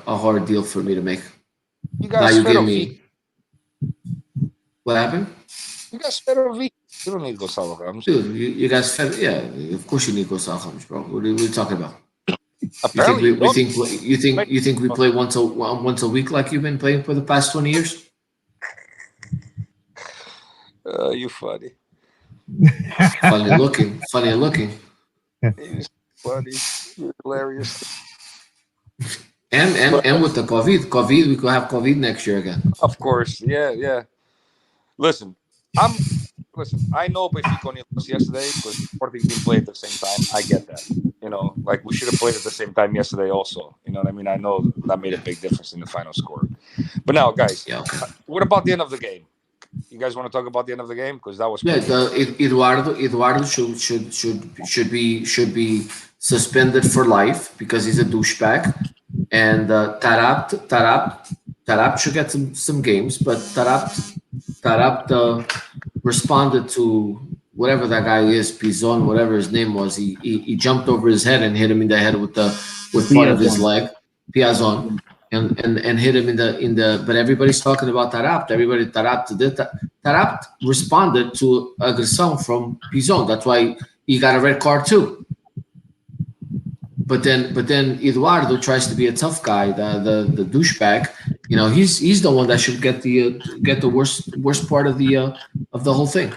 hard deal for me to make. You got What happened? You got Seferovic. You don't need Gonçalo Ramos. Dude, you guys, yeah, of course you need Gonçalo Ramos, bro. What are you talking about? You think Apparently, we think you think we Like- play once a week like you've been playing for the past 20 years? you funny. Funny looking. You're funny. You're hilarious. And with the COVID, we could have COVID next year again. Of course, yeah. Listen, I know Benfica only lost yesterday because Sporting didn't play at the same time. I get that. You know, like we should have played at the same time yesterday also. You know what I mean? I know that made a big difference in the final score. But now, guys, Yeah, okay. what about the end of the game? You guys want to talk about the end of the game? Because that was Yeah, pretty- Eduardo should be suspended for life because he's a douchebag, and Tarap should get some games, but Tarap responded to whatever that guy is, Pizon, whatever his name was. He jumped over his head and hit him in the head with part of his Piazon. leg, Piazon, and hit him in the. But everybody's talking about Tarap. Tarap responded to aggressão from Pizon. That's why he got a red card too. But then Eduardo tries to be a tough guy, the douchebag. You know, he's the one that should get the worst part of the whole thing.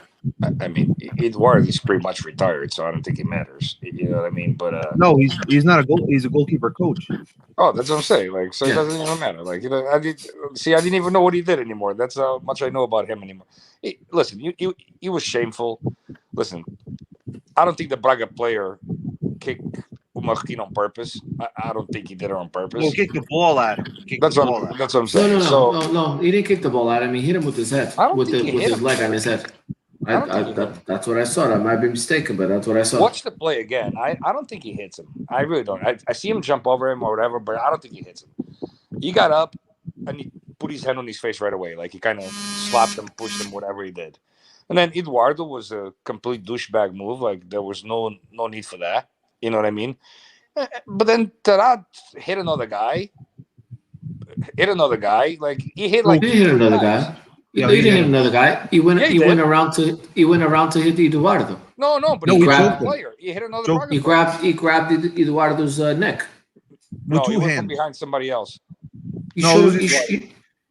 I mean, Eduardo is pretty much retired, so I don't think it matters. You know what I mean? But No, he's not a goal. He's a goalkeeper coach. oh, that's what I'm saying. Like, so Yeah. it doesn't even matter. Like, you know, I didn't even know what he did anymore. That's how much I know about him anymore. Listen, he was shameful. Listen, I don't think the Braga player kicked Marquinhos on purpose. I don't think he did it on purpose. Well, kick the ball at him. Kick That's the what ball at him. that's what I'm saying. No. He didn't kick the ball at him. He hit him with his head, I don't with think he hit his him. leg on his head. I don't think he hit him. That's what I saw. I might be mistaken, but that's what I saw. Watch the play again. I don't think he hits him. I really don't. I see him jump over him or whatever, but I don't think he hits him. He got up and he put his hand on his face right away. Like he kind of slapped him, pushed him, whatever he did. And then Eduardo was a complete douchebag move. Like there was no need for that. You know what I mean? But then Tarat hit another guy. Like he hit like He didn't hit another times. guy. Yeah, he he didn't did. hit another guy. He went. Yeah, he he did. went around to hit Eduardo. No, but No, he he grabbed choked the him. player. He hit another Choked- Braga He player. grabbed Eduardo's neck. No, With he two went from hands. behind somebody else. He No, should it have. was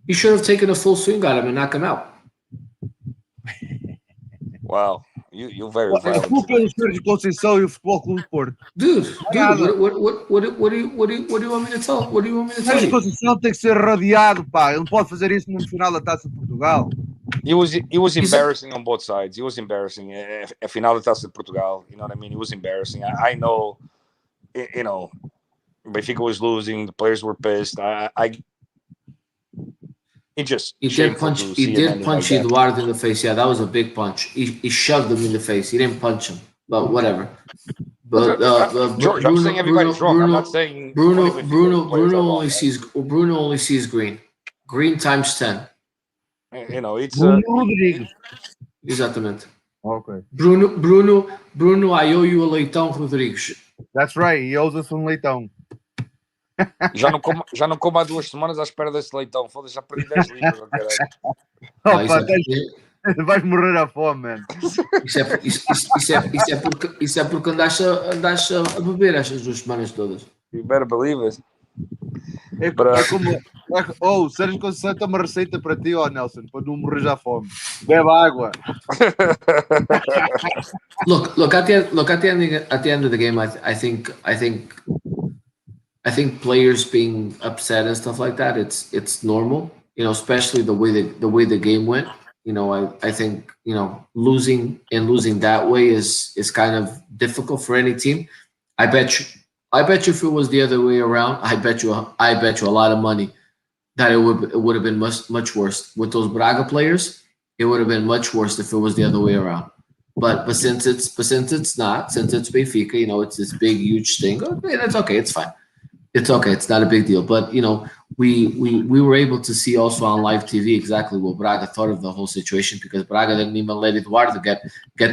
He should have taken a full swing at him and knocked him out. Wow, you're very A violent. culpa é do Senhor de Conceição e o Futebol Clube do Porto. Dude, Nada. what do you want me to tell? What do you want me to O tell Sérgio you? Conceição tem que ser radiado, pá. Ele não pode fazer isso no final da Taça de Portugal. He was He's a- embarrassing on both sides. He was embarrassing. A final da Taça de Portugal, you know what I mean? He was embarrassing. I know, you know, Benfica was losing. The players were pissed. He just He did shameful punch. to He see him did ending punch like that. Eduardo in the face. Yeah, that was a big punch. He shoved him in the face. He didn't punch him, but whatever. But George, I'm saying everybody's wrong. I'm not saying only Benfica players are wrong. Bruno only sees green. Green times 10. You know, it's Bruno Rodrigues. Exatamente. Okay. Bruno, I owe you a Leitão Rodrigues. That's right. He owes us um leitão. já não como há 2 semanas à espera desse leitão. Foda-se, já perdi 10 libras. ó, caralho. Ah, Opa, vais morrer à fome, man. Isso é porque andaste a beber estas 2 semanas todas. You better believe it. É, Bra- é como. Oh, o Sérgio Conceição tem uma receita para ti, ó Nelson, para não morrer à fome. Beba água. Look at the end of the game. I think players being upset and stuff like that. It's normal, you know, especially the way the game went. You know, I think, you know, losing that way is kind of difficult for any team. I bet you if it was the other way around, I bet you a lot of money that it would have been much worse with those Braga players. It would have been much worse if it was the other way around. But since it's not, since it's Benfica, you know, it's this big huge thing. Okay, that's okay. It's fine. It's okay. It's not a big deal. But you know, we were able to see also on live TV exactly what Braga thought of the whole situation, because Braga didn't even let Eduardo get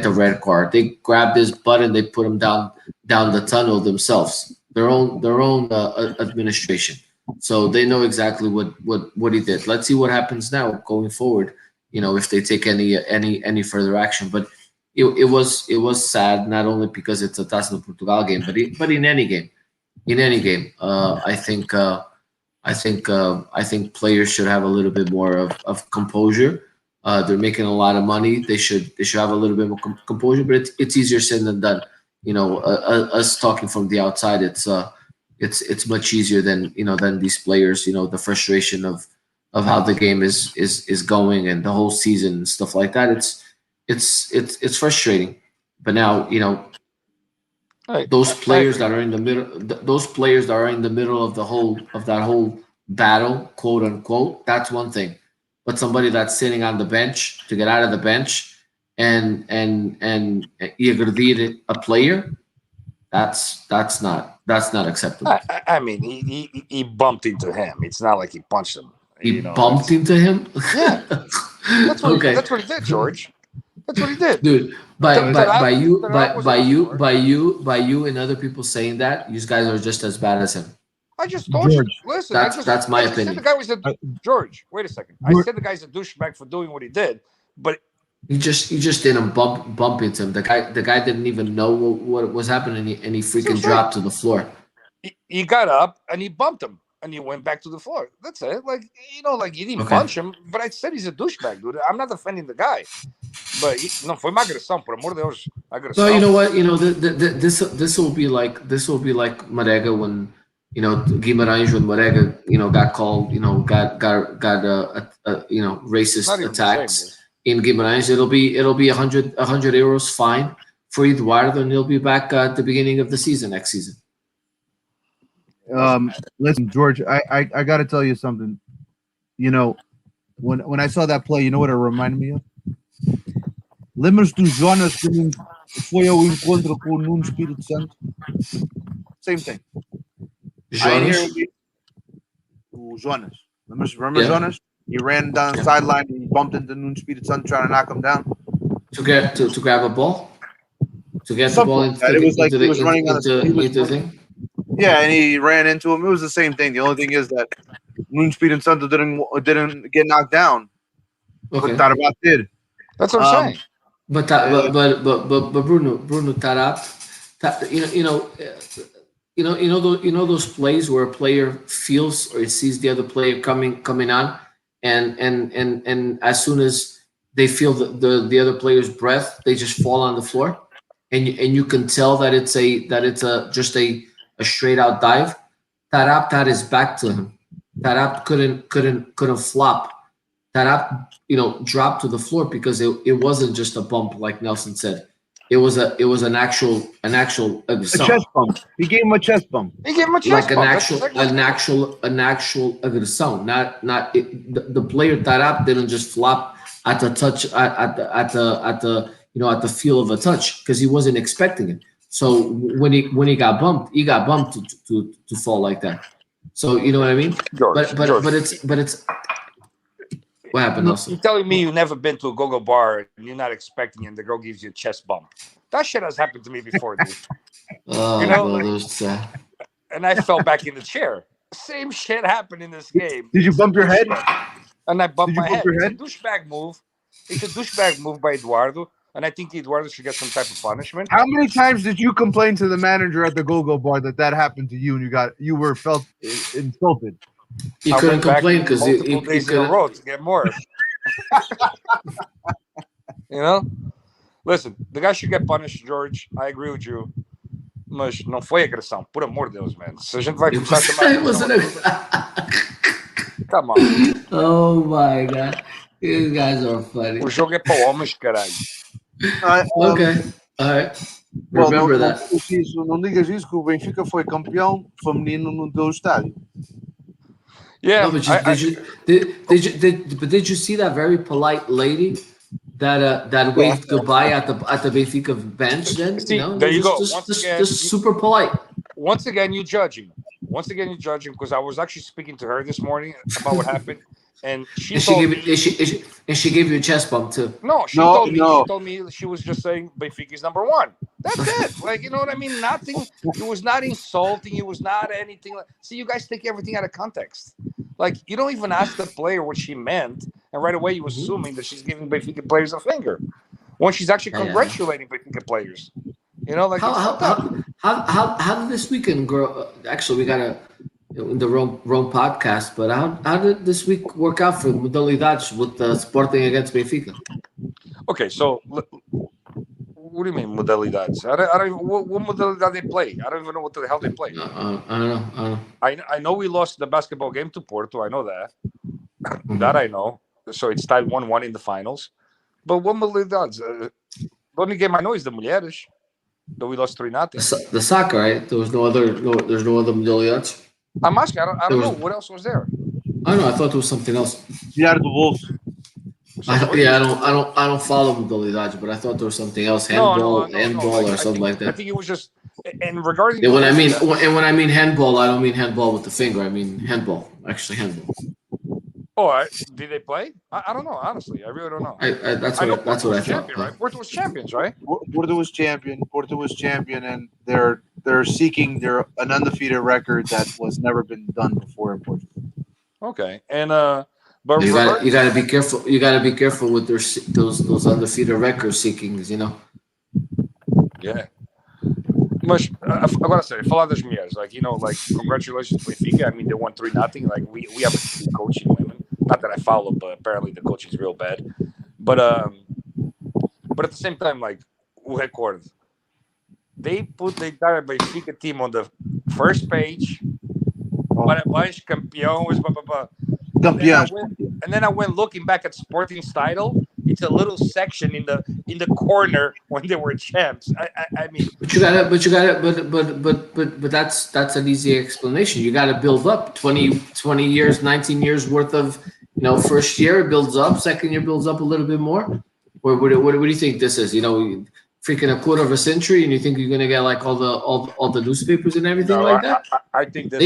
the red card. They grabbed his butt and they put him down the tunnel themselves. Their own administration. So they know exactly what he did. Let's see what happens now going forward. You know, if they take any further action. But it was sad, not only because it's a Taça de Portugal game, but in any game, I think players should have a little bit more of composure. They're making a lot of money. They should have a little bit more composure, but it's easier said than done. Us talking from the outside, it's much easier than these players. The frustration of how the game is going and the whole season and stuff like that. It's frustrating. But now those players that are in the middle, those players that are in the middle of that whole battle, quote unquote, that's one thing. But somebody that's sitting on the bench to get out of the bench and agredir a player, that's not acceptable. I mean, he bumped into him. It's not like he punched him. He bumped into him. Yeah, that's what Okay. that's what he did, George. That's what he did. Dude, by you. you and other people saying that, you guys are just as bad as him. I just told George, you. Listen, that's my I just opinion. said the guy was George. Wait a second. I George- said the guy's a douchebag for doing what he did, but You just didn't bump into him. The guy didn't even know what was happening, and he freaking dropped to the floor. he got up and he bumped him and he went back to the floor. That's it. Like he didn't Okay. punch him, but I said he's a douchebag, dude. I'm not defending the guy, but não foi uma agressão, por amor de Deus, agressão. So you know what? This will be like Marega when Guimarães when Marega got called got racist Not even the attacks same, in Guimarães. It'll be 100 euros fine for Eduardo, and he'll be back at the beginning of the season next season. Listen, George, I got to tell you something. When I saw that play, you know what it reminded me of? Lembras do Jonas quando foi ao encontro com o Nuno Espírito Santo? Same thing. Jonas? O Jonas. Remember Yeah. Jonas? He ran down the sideline and he bumped into Nuno Espírito Santo trying to knock him down. to grab a ball, to get the Something ball like into that. It was like into he was running on the- he was into the thing. Yeah, and he ran into him. It was the same thing. The only thing is that Nuno Espírito Santo didn't get knocked down, Okay. but Tarabas did. That's what I'm saying. But Bruno Tarap, those plays where a player feels or sees the other player coming on, and as soon as they feel the other player's breath, they just fall on the floor, and you can tell that it's just a straight out dive. Tarap had his back to him. Tarap couldn't flop. Tarap dropped to the floor because it wasn't just a bump like Nelson said. It was an actual A chest bump. He gave him a chest bump. He gave him a chest like bump. That's exactly what- an actual agressão. Not the player Tarap didn't just flop at the touch at the feel of a touch because he wasn't expecting it. So when he got bumped to fall like that. So you know what I mean? George, George, But it's what happened, Nelson? you're telling me you've never been to a go-go bar and you're not expecting it and the girl gives you a chest bump. That shit has happened to me before, dude. Oh, well, there's, And I fell back in the chair. Same shit happened in this game. Did you bump your head? And I bumped Did you my bump head. your It's a head? douchebag move. It's a douchebag move by Eduardo. And I think Eduardo should get some type of punishment. How many times did you complain to the manager at the go-go bar that happened to you and you were felt insulted? you I couldn't went back complain because multiple days in a row to get more. Listen, the guy should get punished, George. I agree with you. Mas não foi agressão, por amor de Deus, man. Se a gente vai começar a chamar it wasn't come on. Oh my god, you guys are funny. O jogo é para homens, caralho. Okay, all right. Well, Remember não, that. não digas isso que o Benfica foi campeão feminino no teu estádio. Yeah, No, but did you see that very polite lady that waved goodbye at the Benfica bench? Then See, there you go. Just, Once just, again, just super polite. once again, you're judging. Because I was actually speaking to her this morning about what happened, and she And told me. she gave you a chest bump too. No, she No, told me. no. She told me she was just saying Benfica is number one. That's it. Like, you know what I mean? Nothing. It was not insulting. It was not anything. See, you guys take everything out of context. Like, you don't even ask the player what she meant, and right away you assuming that she's giving Benfica players a finger. when she's actually Yeah, yeah. congratulating Benfica players. You know, like it's fucked up. How did this weekend grow? Actually, we got in the Rome podcast, but how did this week work out for Modalidades with Sporting against Benfica? Okay, so what do you mean modalidades? I don't even, what modalidad they play. I don't even know what the hell they play. I don't know. I know we lost the basketball game to Porto. I know that. Mhm. That I know. So it's tied 1-1 in the finals. But what modalidades? The only game I know is the Mulheres. Though we lost 3-0. The soccer, right? There's no other Modalidades. I'm asking. I don't There know was- what else was there. I don't know. I thought there was something else. Diário do Wolves. I don't follow Modalidades, but I thought there was something else, handball or something like I that. think it was just. And regarding And when the- I mean handball, I don't mean handball with the finger. I mean handball, actually handball. Did they play? I don't know. Honestly, I really don't know. That's I know what I Porto was thought. champion, right? Porto was champions, right? Porto was champion, and they're seeking an undefeated record that was never been done before in Portugal. Okay, and but You gotta be careful. You gotta be careful with those undefeated record seekings. You know. yeah. Mas agora sério, falar das mulheres, like, you know, like, congratulations to Benfica. I mean, they won 3-0. Like, we have a coaching women. Not that I follow, but apparently the coaching is real bad. But at the same time, like, o recorde. They put the entire Benfica team on the first page. Parabéns, campeões, blah, blah, blah. Campeões. And then I went looking back at Sporting's title. It's a little section in the corner when they were champs. I mean, but that's an easy explanation. You gotta build up 20 years, 19 years worth of, first year builds up, second year builds up a little bit more. Or what do you think this is? Freaking a quarter of a century, and you think you're gonna get like all the newspapers and everything like that? I think this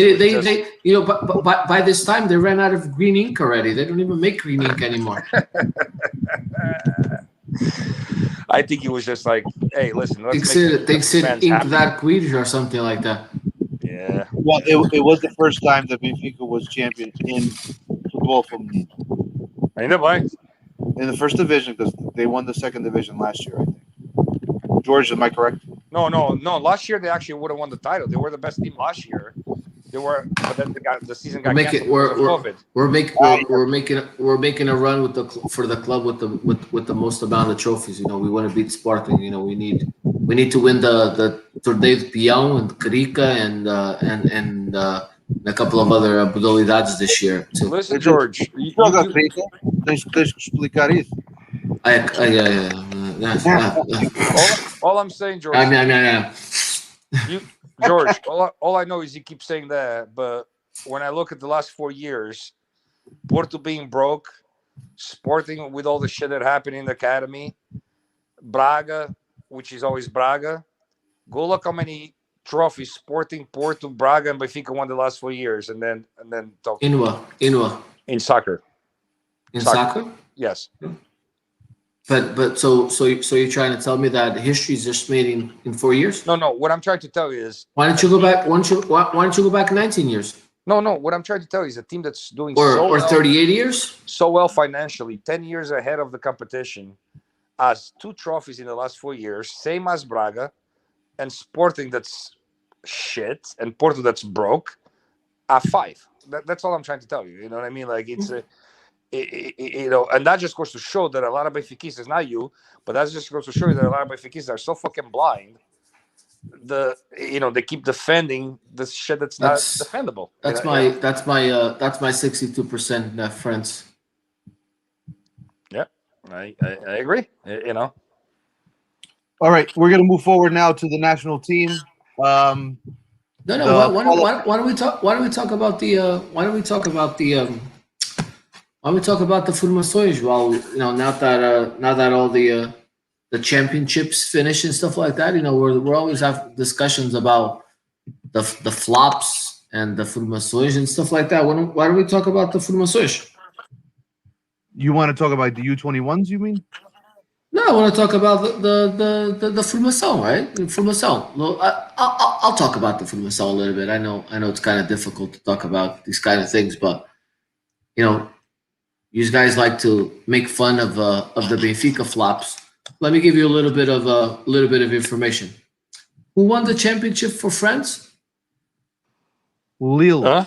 by this time they ran out of green ink already. They don't even make green ink anymore. I think it was just like, hey, listen, let's they said fans ink happy. that quid or something like that. Yeah. Well, it was the first time that Benfica was champion in football feminino. Ainda bem. In the first division, because they won the second division last year, I think. George, am I correct? No. Last year they actually would have won the title. They were the best team last year. They were, but then the season got canceled because of COVID. We're making a run for the club with the most amount of trophies. We want to beat Sporting. We need to win the Torneio de Peão and Carica and a couple of other modalidades this year too. Listen, George. Joga Carica. Tens que explicar isso. All I'm saying, George. George, all I know is you keep saying that, but when I look at the last 4 years, Porto being broke, Sporting with all the shit that happened in the academy, Braga, which is always Braga, go look how many trophies Sporting, Porto, Braga, and Benfica won the last 4 years, and then talk Inua in soccer. in soccer. Yes. But so you're trying to tell me that history is just made in 4 years? No. What I'm trying to tell you is Why don't you go back? Why don't you go back 19 years no. What I'm trying to tell you is a team that's doing or 38 years? so well financially, 10 years ahead of the competition, has 2 trophies in the last 4 years, same as Braga, and Sporting that's shit, and Porto that's broke, are 5. That's all I'm trying to tell you. You know what I mean? Like it's and that just goes to show that a lot of Benfiquistas, not you, but that just goes to show you that a lot of Benfiquistas are so fucking blind. They keep defending this shit that's not defendable. That's my 62% friends. Yeah, I agree. All right, we're gonna move forward now to the national team. No. Why don't we talk about the formações? Well, now that all the championships finish and stuff like that, we're always have discussions about the flops and the formações and stuff like that. Why don't we talk about the formações? You want to talk about the U21s? You mean? No, I want to talk about the formação, right? The formação. Well, I'll talk about the formação a little bit. I know it's kind of difficult to talk about these kind of things, but you guys like to make fun of the Benfica flops. let me give you a little bit of information. Who won the championship for France? Lille. Huh?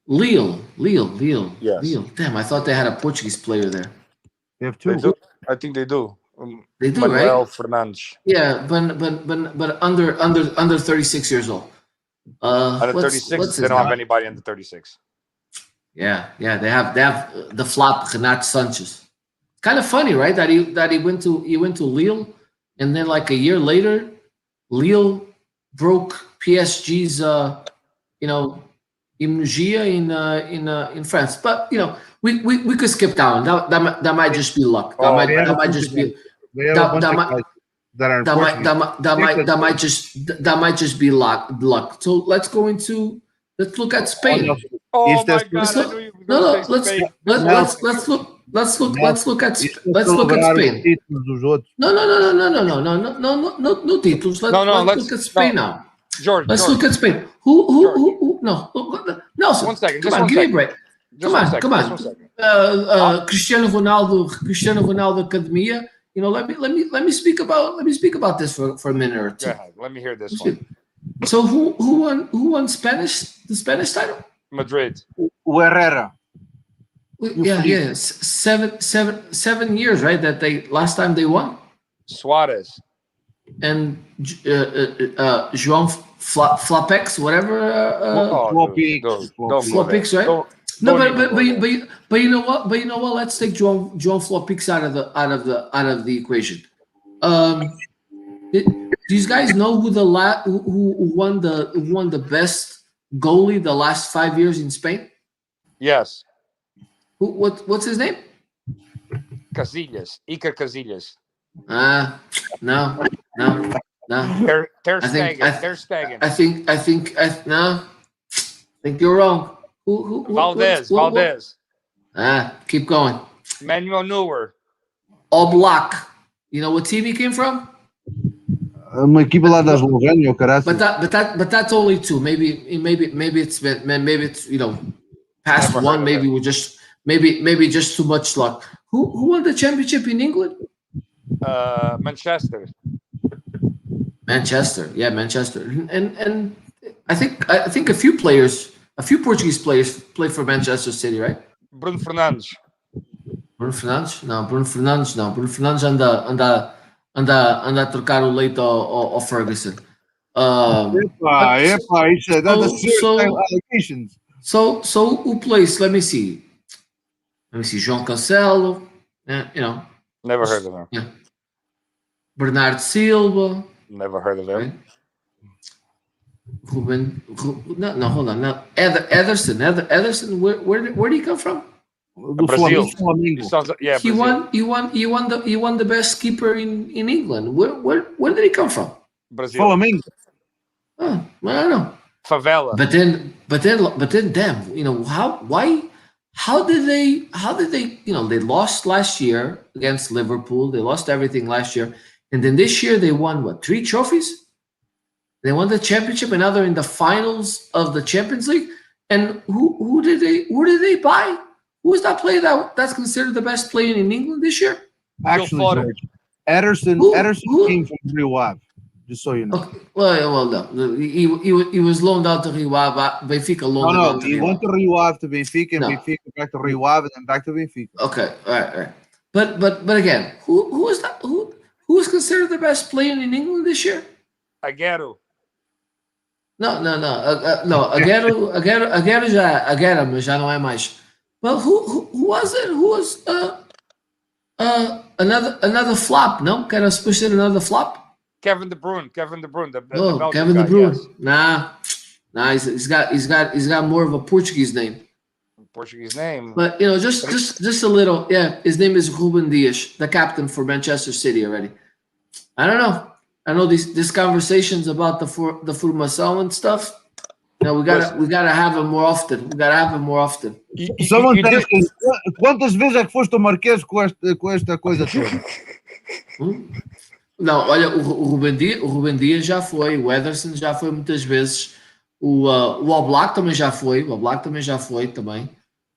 Lille. Yes. Lille. Damn, I thought they had a Portuguese player there. They have They two. do. I think they do. They do, Manuel right? Fernandes. Yeah, but under 36 years old. Under What's 36, his they don't name? have anybody under 36. Yeah, they have the flop Renato Sanchez. Kind of funny, right? That he went to Lille, and then like a year later, Lille broke PSG's Immugia in France. But we could skip down. That might just be luck. That Oh, might man. that might just be They have That- a bunch that of might- guys that are in that might Portuguese. that might just be luck. So let's look at Spain. Oh Is my that- God! I knew you were No, going no, to say Spain. let's look at Isso let's é look at celebrar os Spain. títulos dos outros. No títulos. No, Let's let's- look at Spain no. now. George, Let's George, look at Spain. Who no, Nelson. One second, Come just on, one give me a second. break. Just Come one on, second, come just on. one second. Cristiano Ronaldo Academia. Let me speak about this for a minute or Go two. ahead. Let me hear this one. So who won the Spanish title? Madrid. O Herrera. Yeah. 7 years, right? That last time they won. Suarez. And João Flapex, whatever. Dude, don't go Flopix, there. right? Don't No, even go there. but you know what? Let's take João Flopix out of the equation. Do you guys know who won the best goalie the last 5 years in Spain? Yes. What's his name? Casillas. Iker Casillas. No. Ter I think- Stegen. Ter Stegen. I think you're wrong. Who Valdez. what- Valdez. Keep going. Manuel Neuer. Oblak. You know what team he came from? Uma equipa lá da Eslovénia, o caralho. But that's only two. Maybe it's past Never one. heard of Maybe we're just maybe just too much luck. Who won the championship in England? Manchester. Manchester. Yeah, Manchester. And I think a few Portuguese players play for Manchester City, right? Bruno Fernandes. Bruno Fernandes? No, Bruno Fernandes anda a trocar o leite ao Ferguson. Epa, isso é dada So- allegations. So who plays? Let me see. João Cancelo. Never heard of him. Bernardo Silva. Never heard of him. Right? No, hold on. No, Ederson. Where did he come from? Do Brazil. Flamengo. Sounds like, yeah, He Brazil. won the best keeper in England. Where did he come from? Brazil. Flamengo. Oh, I don't know. Favela. But then, damn, how did they, they lost last year against Liverpool. They lost everything last year. And then this year they won 3 trophies? They won the championship and now they're in the finals of the Champions League. And who did they buy? Who is that player that's considered the best player in England this year? Actually, Foden. George, Ederson Who- came from Rio Ave. Just so you know. Okay. Well, no. He was loaned out to Rio Ave. Benfica loaned him No, out to he Rio went Ave. to Rio Ave to Benfica, and No. Benfica back to Rio Ave, and then back to Benfica. Okay, all right. But again, who is that? Who is considered the best player in England this year? Aguero. No. Aguero já não é mais. Well, who was it? Who was another flop? No, can I push it another flop? Kevin De Bruyne. The Belgian Kevin De guy, Bruyne. yes. Nah. He's got more of a Portuguese name. Portuguese name. But just a little. Yeah, his name is Ruben Dias, the captain for Manchester City already. I don't know. I know these conversations about the formação and stuff. We gotta have them more often. Someone You says, did- quantas vezes é que foste ao Marquês com esta coisa toda? Não, olha, o Ruben Dias já foi, o Ederson já foi muitas vezes, o Oblak também já foi, também.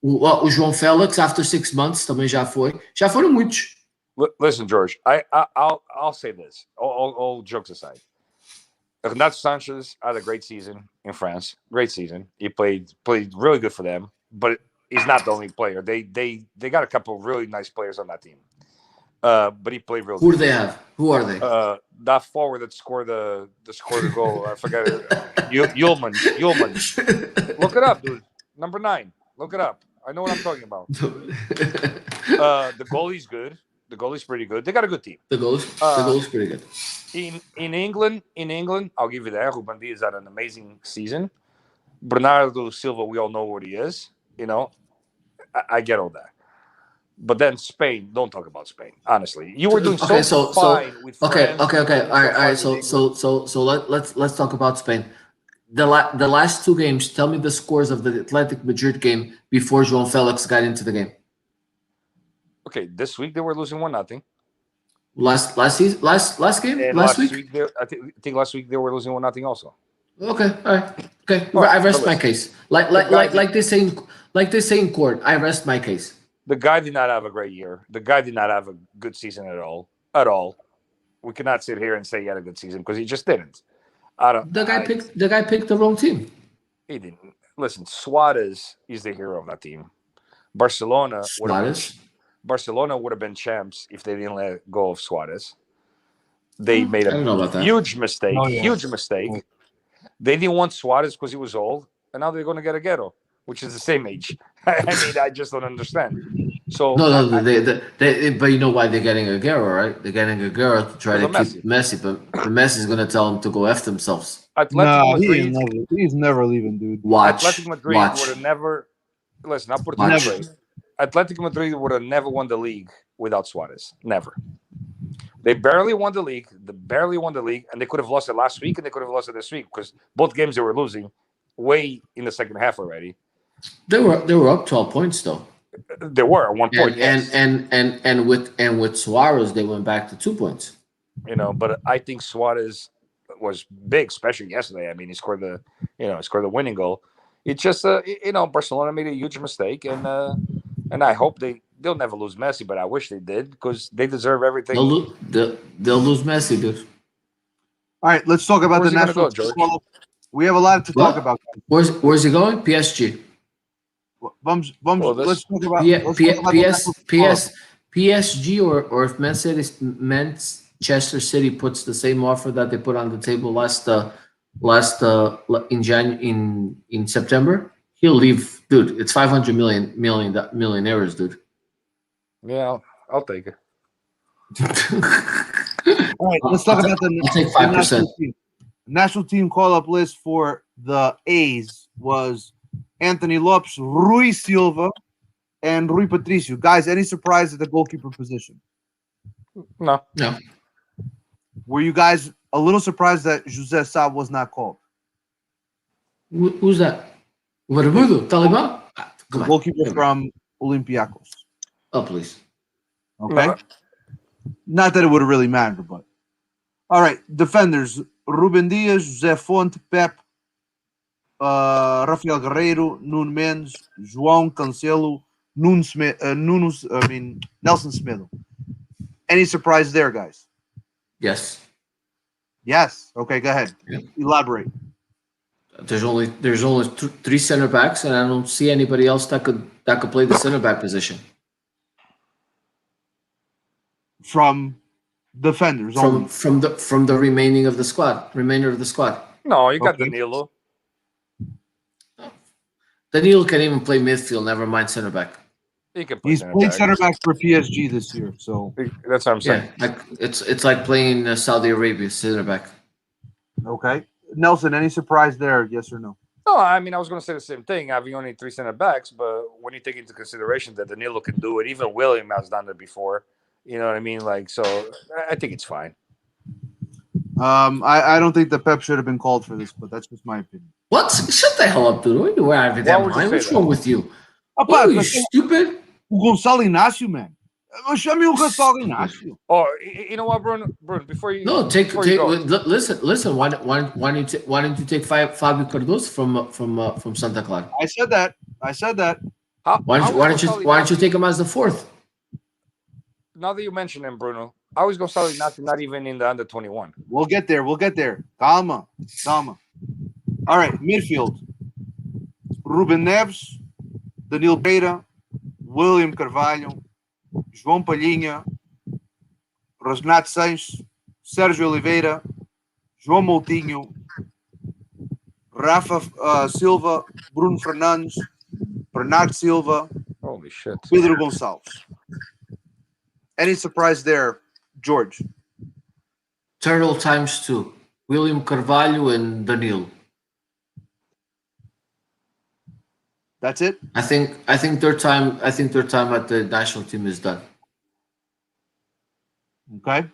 O João Félix, after 6 months, também já foi. Já foram muitos. Listen, George. I'll say this. All jokes aside, Renato Sanchez had a great season in France. Great season. He played really good for them, but he's not the only player. They got a couple of really nice players on that team. But he played real Who good. do they have? Who are they? That forward that scored the goal. I forgot it. Yulman. Look it up, dude. Number 9. Look it up. I know what I'm talking about. The goalie's good. The goalie's pretty good. They got a good team. The goal's pretty good. In England, I'll give you that. Ruben Dias had an amazing season. Bernardo Silva, we all know what he is. You know, I get all that. But then Spain, don't talk about Spain. Honestly, you were doing fine with France. Okay. All right. So let's talk about Spain. The last 2 games. Tell me the scores of the Athletic Madrid game before João Felix got into the game. Okay, this week they were losing 1-0. Last game? And Last week? I think last week they were losing 1-0 also. Okay, all right. Okay, All right, I rest my case. Like they say in court, I rest my case. The guy did not have a great year. The guy did not have a good season at all. We cannot sit here and say he had a good season because he just didn't. The guy picked the wrong team. He didn't. Listen, Suarez is the hero of that team. Barcelona would have been champs if they didn't let go of Suarez. They made I don't know about that. huge mistake. Huge mistake. They didn't want Suarez because he was old, and now they're going to get Aguero, which is the same age. I mean, I just don't understand. So but you know why they're getting Aguero, right? They're getting Aguero to try to keep Messi, but Messi is going to tell them to go F themselves. He's never leaving, dude. Atletico Madrid would have never. Listen, I'll put it this way. Atletico Madrid would have never won the league without Suarez. Never. They barely won the league. And they could have lost it last week, and they could have lost it this week because both games they were losing way in the second half already. They were up 12 points though. They were at 1 point, and with Suarez they went back to 2 points. You know, but I think Suarez was big, especially yesterday. I mean, he scored the winning goal. It's just Barcelona made a huge mistake, and I hope they'll never lose Messi, but I wish they did because they deserve everything. They'll lose Messi, dude. All right, let's talk about the national team. We have a lot to talk about. Where's he going? PSG. Let's talk about PSG or if Manchester City puts the same offer that they put on the table in September, he'll leave, dude. It's 500 million euros, dude. Yeah, I'll take it. All right, let's talk about I'll take 5%. National team call-up list for the A's was Anthony Lopes, Rui Silva, and Rui Patricio. Guys, any surprise at the goalkeeper position? No. Were you guys a little surprised that José Sá was not called? Who's that? Verbudo? Taliban? The goalkeeper from Olympiacos. Oh, please. Okay. Not that it would have really mattered, but. All right, defenders. Ruben Dias, José Fonte, Pep, Rafael Guerreiro, Nuno Mendes, João Cancelo, Nelson Semedo. Any surprise there, guys? Yes. Yes. Okay, go ahead. Yeah. Elaborate. There's only 3 center backs, and I don't see anybody else that could play the center back position. From defenders only. From the remainder of the squad. No, you got Danilo. Danilo can even play midfield, never mind center back. He's played center back for PSG this year, so that's what I'm saying. Yeah, it's like playing Saudi Arabia center back. Okay, Nelson, any surprise there? Yes or no? No, I mean I was going to say the same thing. Having only 3 center backs, but when you take into consideration that Danilo can do it, even William has done it before. You know what I mean? Like, so I think it's fine. I don't think the Pep should have been called for this, but that's just my opinion. What? Shut the hell up, dude. Where are you that mind? What's wrong with you? Are you stupid? O Gonçalo Inácio, man. Chame o Gonçalo Inácio. Oh, you know what, Bruno? Before you listen. Why don't you take Fabio Cardoso from Santa Clara? I said that. Why don't you take him as the 4th? now that you mention him, Bruno, I was going to Sal Ignacio not even in the under 21. We'll get there. We'll get there. Calma. Calma. All right, midfield. Ruben Neves, Danilo Pereira, William Carvalho, João Palhinha, Renato Sanches, Sérgio Oliveira, João Moutinho, Rafa Silva, Bruno Fernandes, Bernardo Silva, Holy shit. Pedro Gonçalves. Any surprise there, George? Turtle times 2. William Carvalho and Danilo. That's it? I think their time at the national team is done. Okay.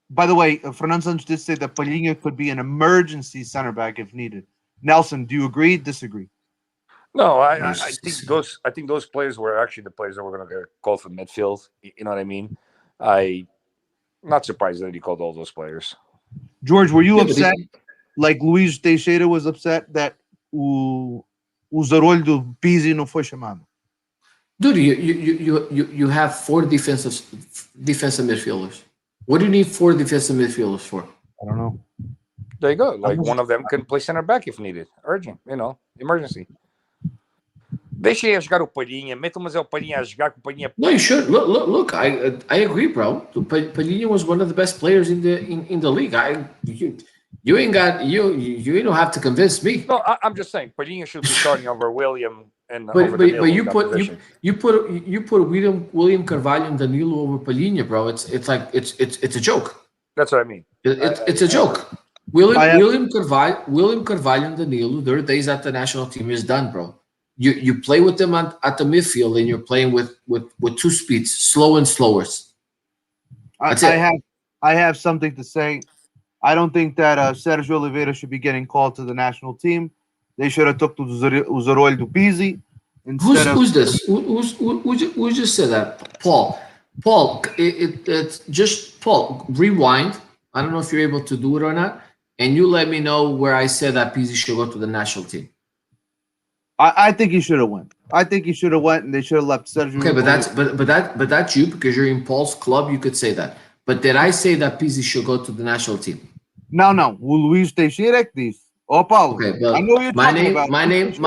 By the way, Fernando Santos did say that Palhinha could be an emergency center back if needed. Nelson, do you agree? Disagree? No, I think those players were actually the players that were going to get called for midfield. You know what I mean? I'm not surprised that he called all those players. George, were you Yeah, but upset like Luís Teixeira was upset that o Zarolho do Pizzi não foi chamado? Dude, you have 4 defensive midfielders. What do you need 4 defensive midfielders for? I don't know. There you go. Like one of them can play center back if needed. Urgent, emergency. Deixa ele jogar o Palhinha. Meta o Palhinha a jogar com o Palhinha. No, you should look. I agree, bro. Palhinha was one of the best players in the league. You ain't don't have to convince me. No, I'm just saying Palhinha should be starting over William and But over Danilo you in that put position. you put William Carvalho and Danilo over Palhinha, bro. It's like it's a joke. That's what I mean. It's a joke. William Carvalho and Danilo, their days at the national team is done, bro. You play with them at the midfield, and you're playing with 2 speeds, slow and slowers. I have something to say. I don't think that Sérgio Oliveira should be getting called to the national team. They should have took to Zarolho do Pizzi instead of. Who's this? Who just said that? Paul, it's just Paul. Rewind. I don't know if you're able to do it or not, and you let me know where I said that Pizzi should go to the national team. I think he should have went. I think he should have went, and they should have left Sergio. Okay, but that's you because you're in Paul's club. You could say that. But did I say that Pizzi should go to the national team? No. O Luís Teixeira que disse. Oh, Paulo. Okay, but I know you're my talking name, about. my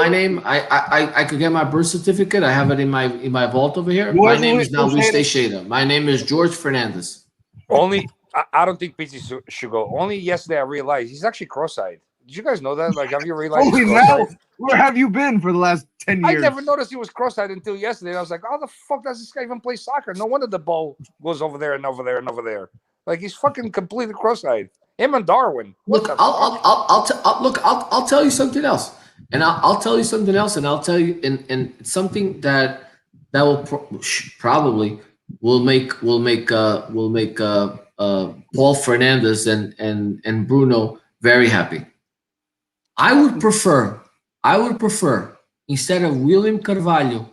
name. I could get my birth certificate. I have it in my vault over here. Who My is name Luís is now Luís Teixeira? Teixeira. My name is George Fernandez. Only I don't think Pizzi should go. Only yesterday I realized he's actually cross-eyed. Did you guys know that? Like, have you realized? Holy he's hell! cross-eyed? Where have you been for the last 10 I years? never noticed he was cross-eyed until yesterday. I was like, how the fuck does this guy even play soccer? No wonder the ball goes over there and over there and over there. Like, he's fucking completely cross-eyed. Him and Darwin. Look, I'll tell you something else, and I'll tell you something else, and I'll tell you, and something that will probably will make Paul Fernandez and Bruno very happy. I would prefer instead of William Carvalho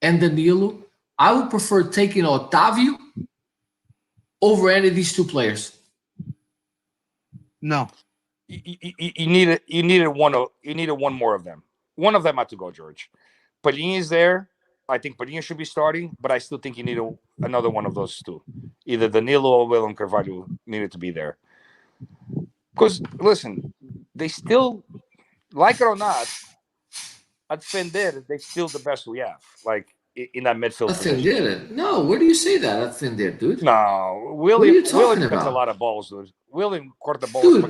and Danilo, I would prefer taking Otavio over any of these 2 players. No. You needed one more of them. One of them had to go, George. Palhinha is there. I think Palhinha should be starting, but I still think you need another one of those 2. Either Danilo or William Carvalho needed to be there. Because listen, they still, like it or not, at Fender, they're still the best we have. Like in that midfield position. Fender? No, where do you say that? At Fender, dude. No, What are you William talking cuts a about? lot of balls, dude. William corta balls. Dude,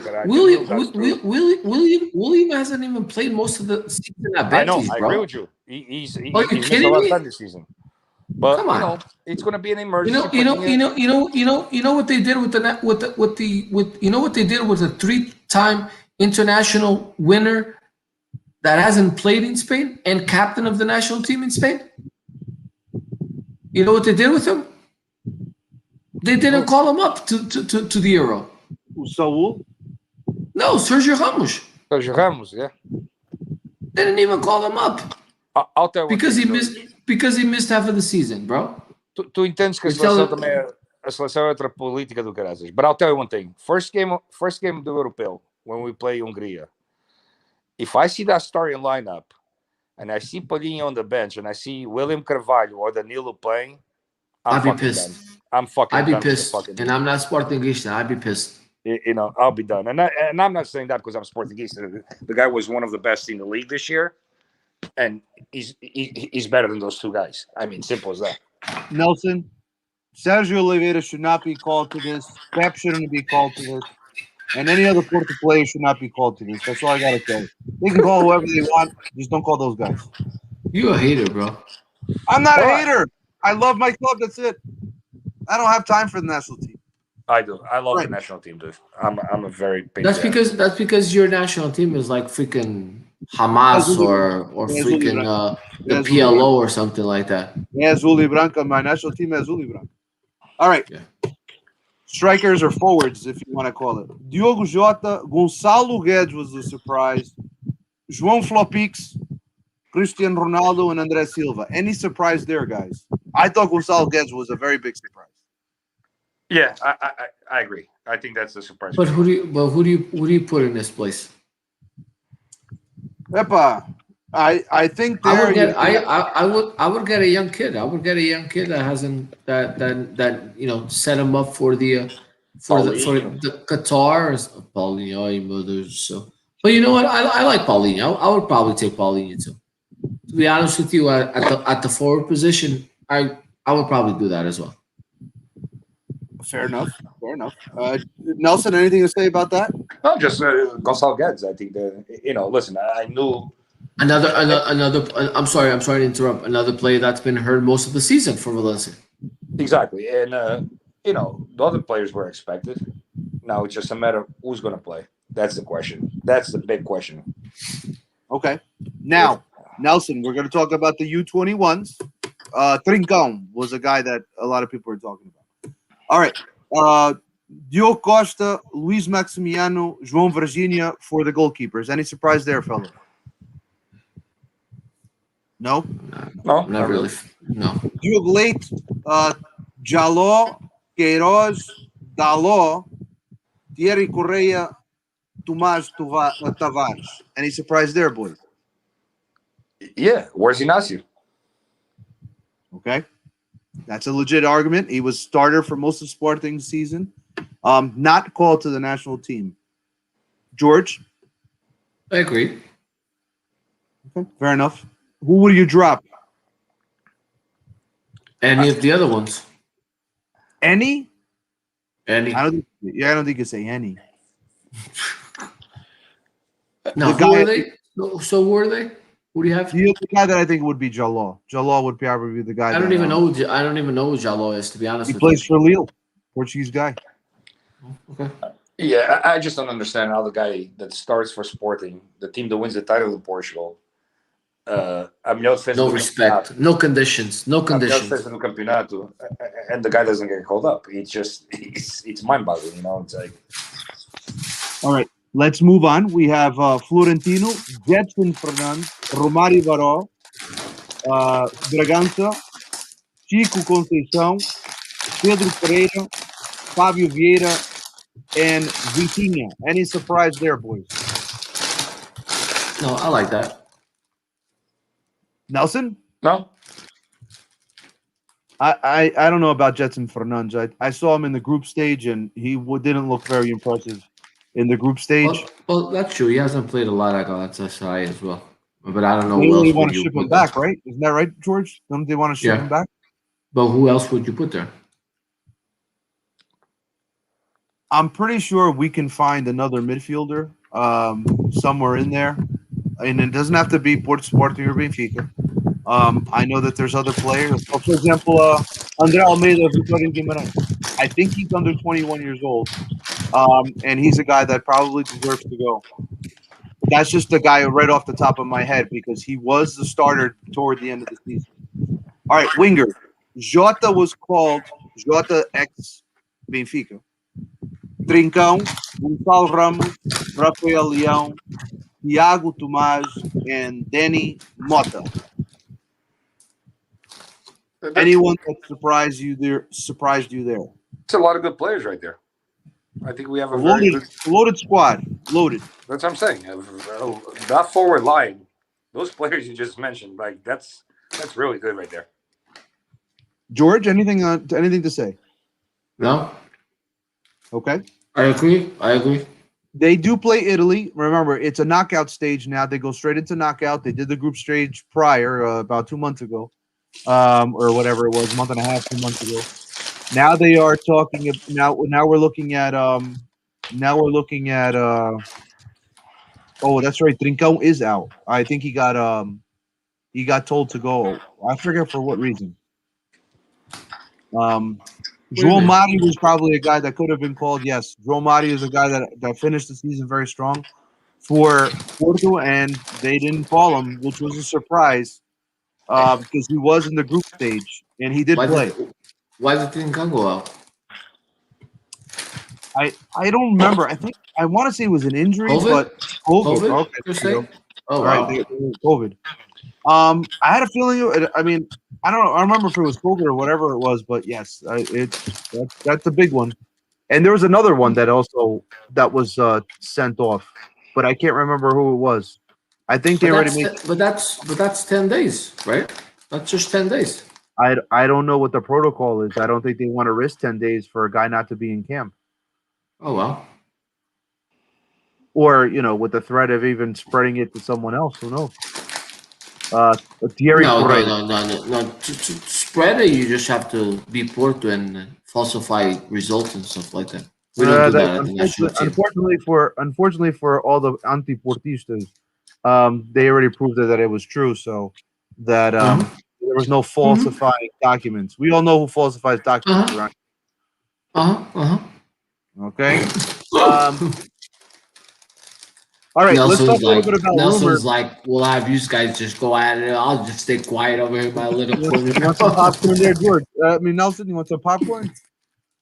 William hasn't even played most of the season at I know. Betis, I bro. agree with you. He's Are you missed kidding a lot me? of time this season. But Come on. it's going to be an You emergency. know what they did with what they did with a 3-time international winner that hasn't played in Spain and captain of the national team in Spain? You know what they did with him? They didn't call him up to the Euro. Saul? No, Sergio Ramos. Sergio Ramos, yeah. They didn't even call him up I'll tell you because he missed half of the season, bro. Tu entendes que a seleção também a seleção é outra política do caraças. But I'll tell you one thing. First game do Europeu, when we play Hungria, if I see that starting lineup and I see Palhinha on the bench and I see William Carvalho or Danilo playing, I'd be fucking pissed. done. I'm fucking I'd be done with the pissed, fucking and I'm not Sportingista. I'd be pissed. you know, I'll be done. And I'm not saying that because I'm Sportingista. The guy was one of the best in the league this year, and he's better than those two guys. I mean, simple as that. Nelson, Sergio Oliveira should not be called to this. Pep shouldn't be called to this. And any other Porto player should not be called to this. That's all I got to say. They can call whoever they want. Just don't call those guys. You a hater, bro. I'm not a All right. hater. I love my club. That's it. I don't have time for the national team. I do. I love Right. the national team, dude. I'm a very big That's fan. because your national team is like freaking Hamas or freaking the Yes, PLO or something like that. Yeah, Azul y Branca. My national team is Azul y Branca. All right. Yeah. Strikers or forwards, if you want to call it. Diogo Jota, Gonçalo Guedes was a surprise. João Flopix, Cristiano Ronaldo, and André Silva. Any surprise there, guys? I thought Gonçalo Guedes was a very big surprise. Yeah, I agree. I think that's the surprise. But who do you put in this place? Epa, I think I there. would get I would get a young kid. I would get a young kid that hasn't that you know set him up for the Qatar Paulinho. So, but you know what? I like Paulinho. I would probably take Paulinho too. To be honest with you, at the forward position, I would probably do that as well. Fair enough. Fair enough. Nelson, anything to say about that? No, just Gonçalo Guedes. I think that, you know. Listen, I knew Another. I'm sorry to interrupt. Another player that's been hurt most of the season for Valencia. exactly, and you know, the other players were expected. Now it's just a matter of who's going to play. That's the question. That's the big question. Okay. Now, Nelson, we're going to talk about the U21s. Trincão was a guy that a lot of people were talking about. All right. Diogo Costa, Luis Maximiano, João Virginia for the goalkeepers. Any surprise there, fellow? No? No, Not really. No. Diogo Leite, Jaló, Queiroz, Daló, Thierry Correia, Tomás Tavares. Any surprise there, boys? Yeah, where's Inácio? Okay. That's a legit argument. He was starter for most of Sporting's season. Not called to the national team. George? I agree. Okay, fair enough. Who would you drop? Any of the other ones? Any? Any? I don't think you can say any. Now, the who guy- are they? So who are they? Who do you have? The guy that I think would be Jaló. Jaló would probably be the guy. I don't that, even know. I don't even know who Jaló is, to be honest He with plays for Lille, Portuguese guy. you. Okay. Yeah, I just don't understand how the guy that starts for Sporting, the team that wins the title in Portugal, a melhor defesa No do respect. No conditions. No campeonato, a melhor conditions. defesa no campeonato, and the guy doesn't get called up. It's mind-boggling, you know. It's like, All right, let's move on. We have Florentino, Jetson Fernandes, Romário Baró, Bragança, Chico Conceição, Pedro Pereira, Fábio Vieira, and Vitinha. Any surprise there, boys? No, I like that. Nelson? no, I don't know about Jetson Fernandes. I saw him in the group stage, and he didn't look very impressive in the group stage. Well, that's true. He hasn't played a lot at Galatasaray as well. But I don't know They who really else want would to you ship him put back, there. right? Isn't that right, George? Don't they want to ship Yeah. him back? But who else would you put there? I'm pretty sure we can find another midfielder somewhere in there, and it doesn't have to be Porto Sporting or Benfica. I know that there's other players. So, for example, André Almeida of Vitória Guimarães. I think he's under 21 years old, and he's a guy that probably deserves to go. That's just the guy right off the top of my head because he was the starter toward the end of the season. All right, winger. Jota was called Jota ex Benfica. Trincão, Gonçalo Ramos, Rafael Leão, Thiago Tomás, and Danny Mota. Anyone that surprised you there? it's a lot of good players right there. I think we have a very good. Loaded squad. Loaded. That's what I'm saying. That forward line, those players you just mentioned, like that's really good right there. George, anything to say? No, Okay. I agree. They do play Italy. Remember, it's a knockout stage now. They go straight into knockout. They did the group stage prior, about 2 months ago, or whatever it was, a month and a half, 2 months ago. Now they are talking. Now we're looking at. Now we're looking at. Oh, that's right. Trincão is out. I think he got told to go. I forget for what reason. do you João mean? Mari was probably a guy that could have been called. Yes, João Mari is a guy that finished the season very strong for Porto, and they didn't call him, which was a surprise because he was in the group stage and he did play. Why did Trincão go out? I don't remember. I want to say it was an injury, COVID? but COVID. COVID? Okay, You're there you saying? go. Oh All wow. right, COVID. I had a feeling. I mean, I don't know. I remember if it was COVID or whatever it was, but yes, that's a big one. And there was another one that was sent off, but I can't remember who it was. I think they already made. But that's 10 days, right? That's just 10 days. I don't know what the protocol is. I don't think they want to risk 10 days for a guy not to be in camp, Oh well. or with the threat of even spreading it to someone else. Who knows? Thierry No. Correia. To spread it, you just have to be Porto and falsify results and stuff like that. We don't do that at the national team. Unfortunately for all the anti-portistas, they already proved that it was true. So that there was no falsifying documents. We all know who falsifies documents, right? Okay. All right. Let's talk a little bit about Nelson's rumors. like, we'll have you guys just go at it. I'll just stay quiet over here in my little You corner. want some popcorn there, George? Nelson, you want some popcorn?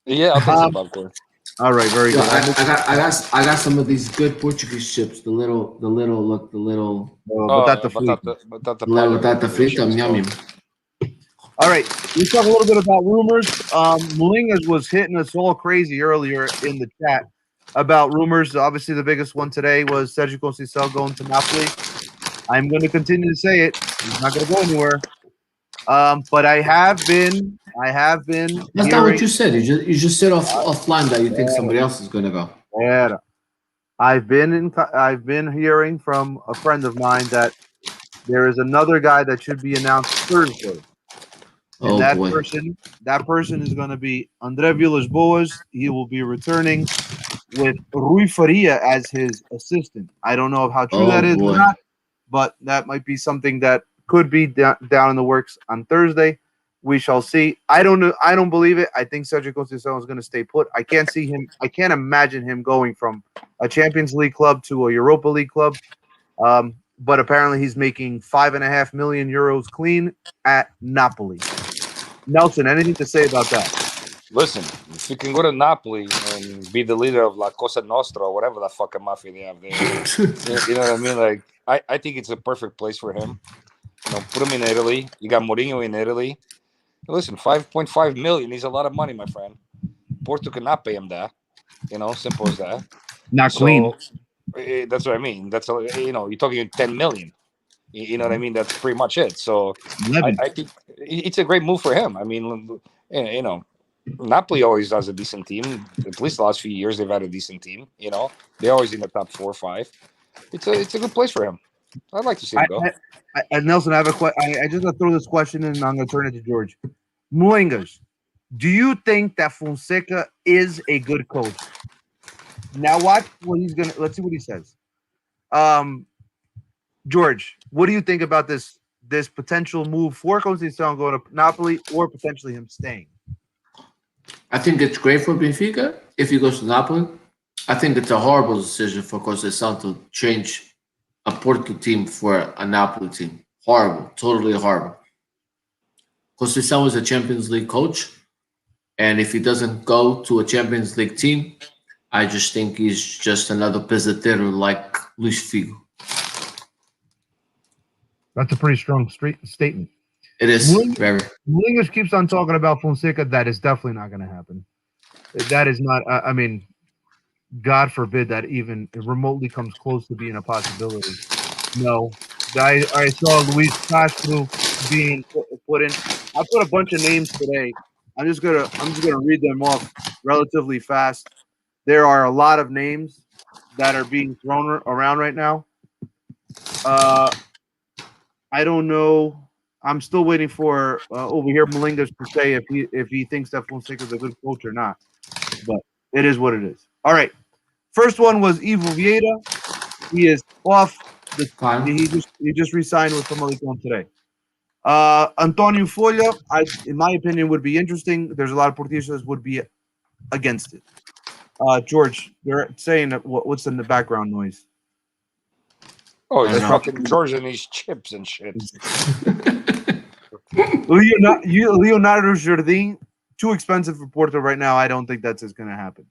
Yeah, I'll take some popcorn. All right, very Yo, good. I got some of these good Portuguese chips. The little Batata frita. batata frita, yummy. All right, let's talk a little bit about rumors. Molingas was hitting us all crazy earlier in the chat about rumors. Obviously, the biggest one today was Sergio Conceição going to Napoli. I'm going to continue to say it. He's not going to go anywhere. But I have been. That's not what you said. You just said offline that you think somebody else is going to go. Yeah. I've been hearing from a friend of mine that there is another guy that should be announced Thursday. And that person is going to be André Villas-Boas. He will be returning with Rui Faria as his assistant. I don't know how true that is or not, but that might be something that could be down in the works on Thursday. We shall see. I don't know. I don't believe it. I think Sergio Conceição is going to stay put. I can't see him. I can't imagine him going from a Champions League club to a Europa League club. But apparently he's making €5.5 million clean at Napoli. Nelson, anything to say about that? Listen, if you can go to Napoli and be the leader of La Cosa Nostra or whatever the fucking mafia they have there, you know what I mean? Like, I think it's a perfect place for him. Put him in Italy. You got Mourinho in Italy. Listen, 5.5 million is a lot of money, my friend. Porto cannot pay him that. Simple as that. Not clean. That's what I mean. That's you're talking 10 million. You know what I mean? That's pretty much it. So I think it's a great move for him. I mean, Napoli always does a decent team. At least the last few years, they've had a decent team. They're always in the top 4 or 5. It's a good place for him. I'd like to see him go. Nelson, I have a question. I just want to throw this question in, and I'm going to turn it to George. Molingas, do you think that Fonseca is a good coach? Now watch what he's going to. Let's see what he says. George, what do you think about this potential move for Conceição going to Napoli or potentially him staying? I think it's great for Benfica if he goes to Napoli. I think it's a horrible decision for Conceição to change a Porto team for a Napoli team. Horrible, totally horrible. Conceição is a Champions League coach, and if he doesn't go to a Champions League team, I just think he's just another peseteiro like Luis Figo. That's a pretty strong statement. It is. Very. Molingas keeps on talking about Fonseca. That is definitely not going to happen. That is not. I mean, God forbid that even remotely comes close to being a possibility. No. I saw Luis Castro being put in. I put a bunch of names today. I'm just gonna read them off relatively fast. There are a lot of names that are being thrown around right now. I don't know. I'm still waiting for over here Malingas to say if he thinks that Fonseca is a good coach or not. But it is what it is. All right. First one was Ivo Vieira. He is off. Fine. He just re-signed with Famalicão today. Antonio Folha, in my opinion, would be interesting. There's a lot of Portistas would be against it. George, they're saying that what's in the background noise? Oh, I he's know. fucking George and these chips and shit. Leonardo Jardim, too expensive for Porto right now. I don't think that's going to happen.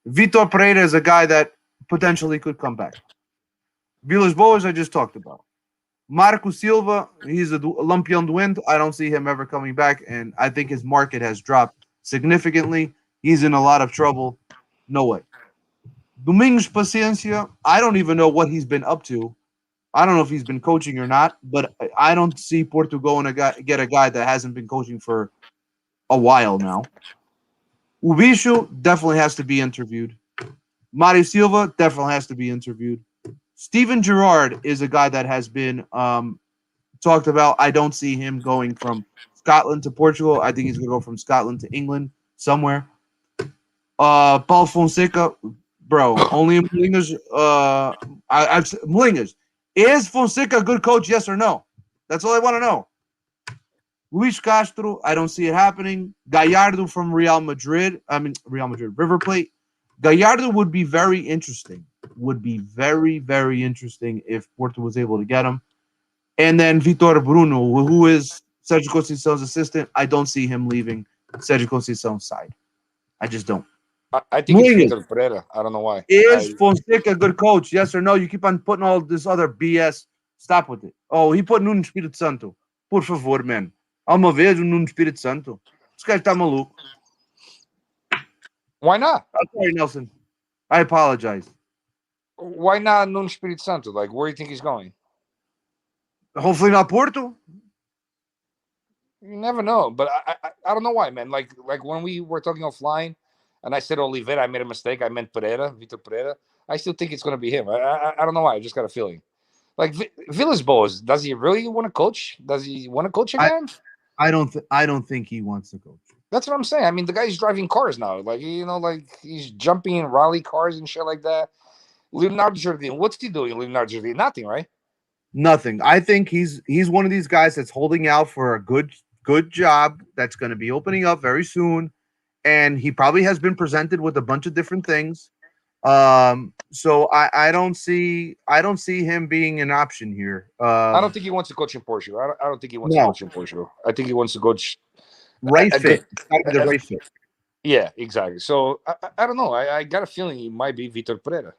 Vitor Pereira is a guy that potentially could come back. Vilas Boas, I just talked about. Marco Silva, he's a Lampião Duende. I don't see him ever coming back, and I think his market has dropped significantly. He's in a lot of trouble. No way. Domingos Paciencia, I don't even know what he's been up to. I don't know if he's been coaching or not, but I don't see Porto going to get a guy that hasn't been coaching for a while now. Ubishu definitely has to be interviewed. Mario Silva definitely has to be interviewed. Steven Gerrard is a guy that has been talked about. I don't see him going from Scotland to Portugal. I think he's going to go from Scotland to England somewhere. Paulo Fonseca, bro, only Malingas. Malingas. Is Fonseca a good coach? Yes or no? That's all I want to know. Luis Castro, I don't see it happening. Gallardo from Real Madrid, River Plate. Gallardo would be very interesting. Would be very, very interesting if Porto was able to get him. And then Vitor Bruno, who is Sergio Conceição's assistant. I don't see him leaving Sergio Conceição's side. I just don't. I think Malingas. it's Vitor Pereira. I don't know why. Is Fonseca a good coach? Yes or no? You keep on putting all this other BS. Stop with it. Oh, he put Nuno Espírito Santo. Por favor, man. Uma vez o Nuno Espírito Santo. This guy tá maluco. Why not? I'm sorry, Nelson. I apologize. Why not Nuno Espírito Santo? Like, where do you think he's going? Hopefully not Porto. You never know. But I don't know why, man. Like when we were talking offline, and I said Oliveira, I made a mistake. I meant Pereira, Vitor Pereira. I still think it's going to be him. I don't know why. I just got a feeling. Like Villas Boas, does he really want to coach? Does he want to coach again? I don't think he wants to coach. That's what I'm saying. I mean, the guy's driving cars now. Like, like he's jumping in rally cars and shit like that. Leonardo Jardim, what's he doing? Leonardo Jardim, nothing, right? Nothing. I think he's one of these guys that's holding out for a good job that's going to be opening up very soon, and he probably has been presented with a bunch of different things. So I don't see him being an option here. I don't think he wants to coach in Portugal. I don't think he wants to coach in Portugal. I think he wants to coach right fit. It's gotta be the right fit. Yeah, exactly. So I don't know. I got a feeling he might be Vitor Pereira.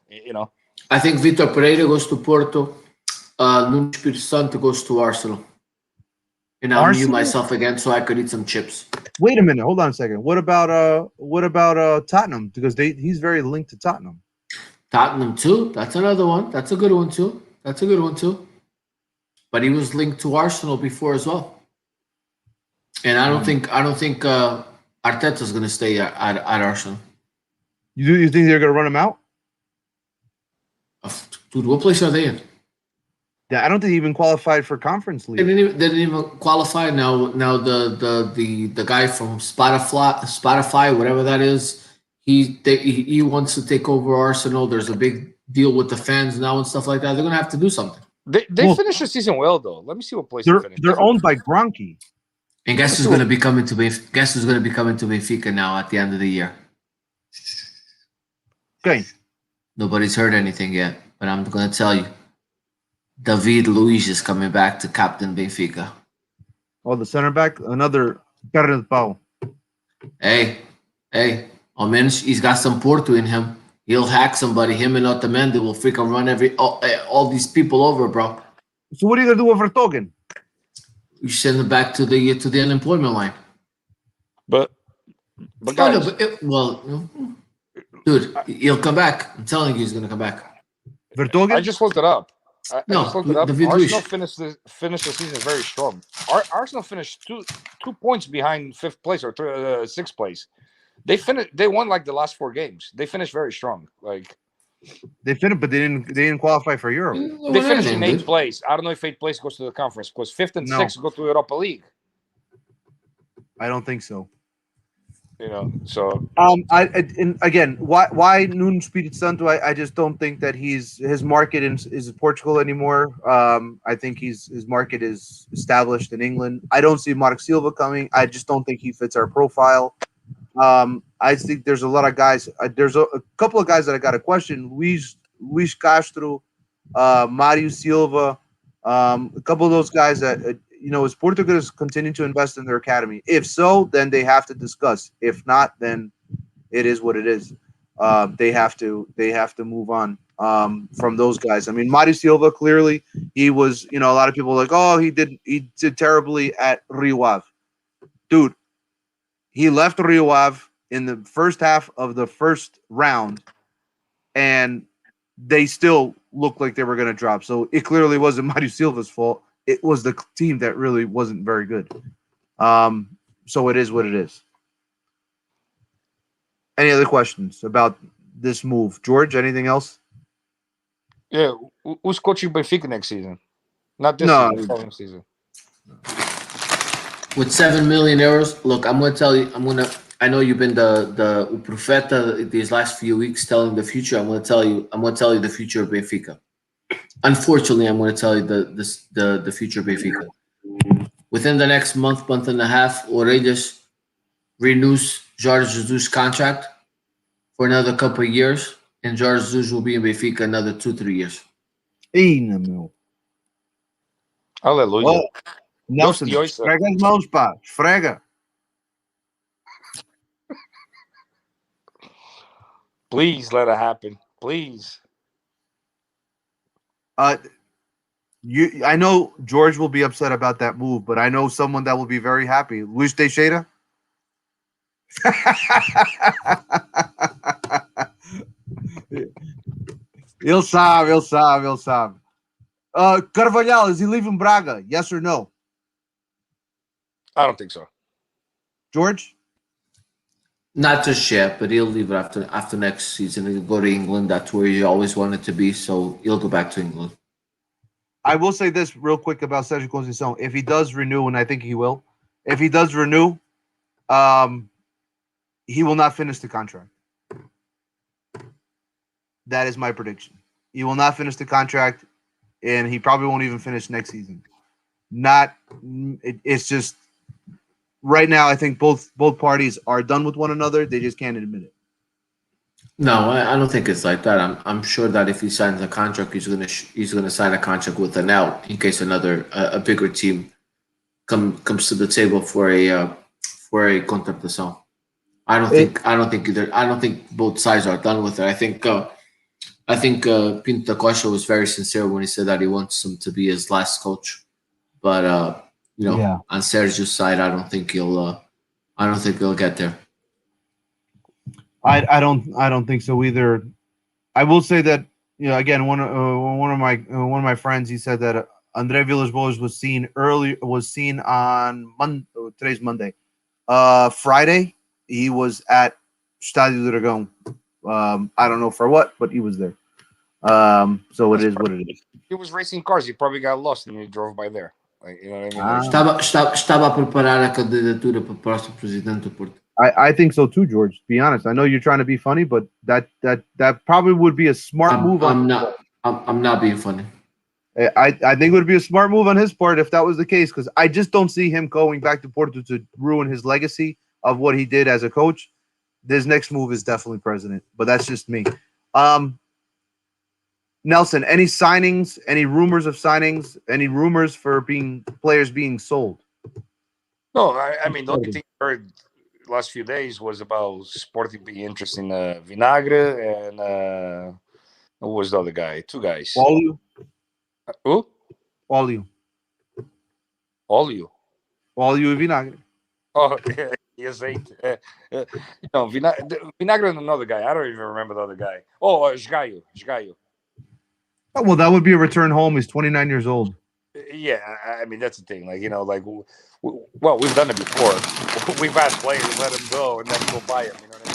I think Vitor Pereira goes to Porto. Nuno Espírito Santo goes to Arsenal. And I'll mute myself again so I could eat some chips. Wait a minute. Hold on a second. What about Tottenham? Because he's very linked to Tottenham. Tottenham too. That's another one. That's a good one too. But he was linked to Arsenal before as well. And I don't think Arteta's going to stay at Arsenal. You think they're going to run him out? Dude, what place are they in? Yeah, I don't think he even qualified for Conference League. They didn't even qualify. Now the guy from Spotify, whatever that is, he wants to take over Arsenal. There's a big deal with the fans now and stuff like that. They're gonna have to do something. They finished the season well though. Let me see what place they finished. They're owned by Gronky. And guess who's gonna be coming to Benfica now at the end of the year? Okay. Nobody's heard anything yet, but I'm gonna tell you. David Luiz is coming back to captain Benfica. Oh, the center back, another perna de pau. Hey, I mean, he's got some Porto in him. He'll hack somebody. Him and Otamendi will freaking run all these people over, bro. So what are you gonna do with Vertonghen? You send him back to the unemployment line. But guys, dude, he'll come back. I'm telling you, he's gonna come back. Vertonghen? I just looked it up. I No, just looked it up. David Arsenal Luiz. finished the season very strong. Arsenal finished 2 points behind fifth place or sixth place. They won like the last 4 games. They finished very strong. Like They finished, but they didn't qualify for Europe. they finished in Anything, eighth place. I don't know if eighth place goes to the conference because fifth and No. sixth go to Europa League. I don't think so. So And again, why Nuno Espírito Santo? I just don't think that his market is Portugal anymore. I think his market is established in England. I don't see Mark Silva coming. I just don't think he fits our profile. I think there's a lot of guys. There's a couple of guys that I got a question. Luis Castro, Mario Silva, a couple of those guys that is Portugal going to continue to invest in their academy? If so, then they have to discuss. If not, then it is what it is. They have to move on from those guys. I mean, Mario Silva, clearly he was. A lot of people were like, oh, he did terribly at Rio Ave. Dude, he left Rio Ave in the first half of the first round, and they still looked like they were going to drop. So it clearly wasn't Mario Silva's fault. It was the team that really wasn't very good. So it is what it is. Any other questions about this move? George, anything else? yeah, who's coaching Benfica next season? Not this No. season, the following season. With 7 million euros, look, I'm gonna tell you. I know you've been the profeta these last few weeks telling the future. I'm gonna tell you the future of Benfica. Unfortunately, I'm gonna tell you the future of Benfica. Within the next month and a half, Orelhas renews Jorge Jesus' contract for another couple of years, and Jorge Jesus will be in Benfica another 2-3 years. Eina, meu. Hallelujah. Oh, Nelson, Dois, esfrega as mãos, pá. Esfrega. Please let it happen. Please. I know George will be upset about that move, but I know someone that will be very happy. Luis Teixeira. Ele sabe. Carvalhal, is he leaving Braga? Yes or no? I don't think so. George? Not just yet, but he'll leave after next season. He'll go to England. That's where he always wanted to be, so he'll go back to England. I will say this real quick about Sergio Conceição. If he does renew, and I think he will, if he does renew, he will not finish the contract. That is my prediction. He will not finish the contract, and he probably won't even finish next season. It's just right now. I think both parties are done with one another. They just can't admit it. No, I don't think it's like that. I'm sure that if he signs a contract, he's gonna sign a contract with an out in case a bigger team comes to the table for a contratação. I don't think both sides are done with it. I think Pinto da Costa was very sincere when he said that he wants him to be his last coach. But on Sergio's side, I don't think he'll get there. I don't think so either. I will say that again, one of my friends, he said that André Villas-Boas was seen on Monday. Today's Monday. Friday he was at Estádio do Dragão. I don't know for what, but he was there. So it is what it is. He was racing cars. He probably got lost and he drove by there. Like, you know what I mean? Estava a preparar a candidatura para o próximo presidente do Porto. I think so too, George. To be honest, I know you're trying to be funny, but that probably would be a smart move. I'm not being funny. I think it would be a smart move on his part if that was the case, because I just don't see him going back to Porto to ruin his legacy of what he did as a coach. This next move is definitely president, but that's just me. Nelson, any signings, any rumors of signings, any rumors for players being sold? No, I mean, the only thing I heard last few days was about Sporting being interested in Vinagre and who was the other guy? Two guys. Olio. Who? Olio Olio. e Vinagre. Oh, yeah, yes, eight. Vinagre and another guy. I don't even remember the other guy. Oh, Esgaio. Oh, well, that would be a return home. He's 29 years old. Yeah, I mean that's the thing. Like like well, we've done it before. We've had players let him go and then go buy him. You know what I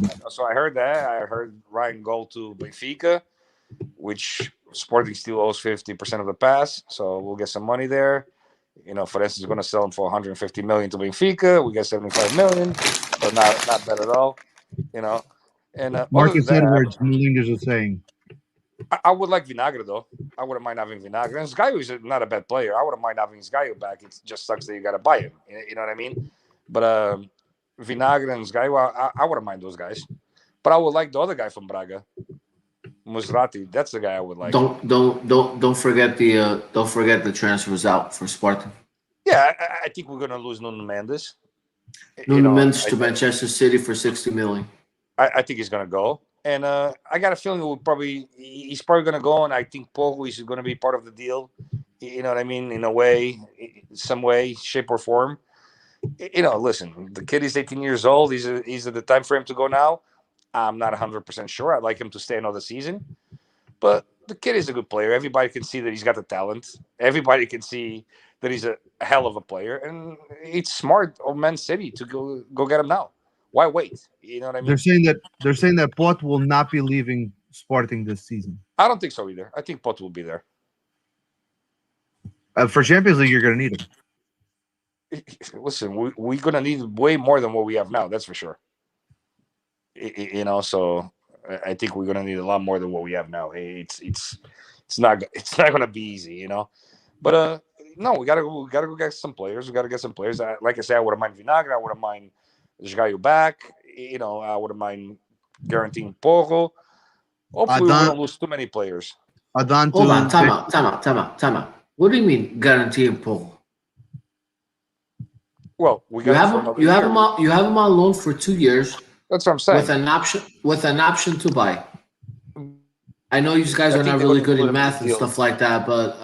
mean? So I heard that. I heard Ryan go to Benfica, which Sporting still owes 50% of the pass. So we'll get some money there. Farense is going to sell him for 150 million to Benfica. We get 75 million, so not bad at all. And Marcus Edwards, Melingers was saying. I would like Vinagre though. I wouldn't mind having Vinagre. And Sgaio is not a bad player. I wouldn't mind having Sgaio back. It just sucks that you got to buy him. You know what I mean? But Vinagre and Sgaio, I wouldn't mind those guys. But I would like the other guy from Braga, Musrati. That's the guy I would like. Don't forget the transfers out for Spartan. Yeah, I think we're gonna lose Nuno Mendes. Nuno Mendes to Manchester City for 60 million. I think he's gonna go. And I got a feeling he's probably going to go, and I think Pogo is going to be part of the deal. You know what I mean? In a way, some way, shape, or form. Listen, the kid is 18 years old. He's at the time for him to go now. I'm not 100% sure. I'd like him to stay another season. But the kid is a good player. Everybody can see that he's got the talent. Everybody can see that he's a hell of a player. And it's smart of Man City to go get him now. Why wait? You know what I mean? They're saying that Pot will not be leaving Sporting this season. I don't think so either. I think Pot will be there. For Champions League, you're going to need him. Listen, we're going to need way more than what we have now. That's for sure. So I think we're going to need a lot more than what we have now. It's not going to be easy, But no, we got to go get some players. We got to get some players. Like I said, I wouldn't mind Vinagre. I wouldn't mind Sgaio back. I wouldn't mind guaranteeing Pogo. Hopefully, we don't lose too many players. Hold on, time out. What do you mean guaranteeing Pogo? Well, you have him on loan for 2 years. That's what I'm saying. With an option to buy. I know you guys are not really good in math and stuff like that, but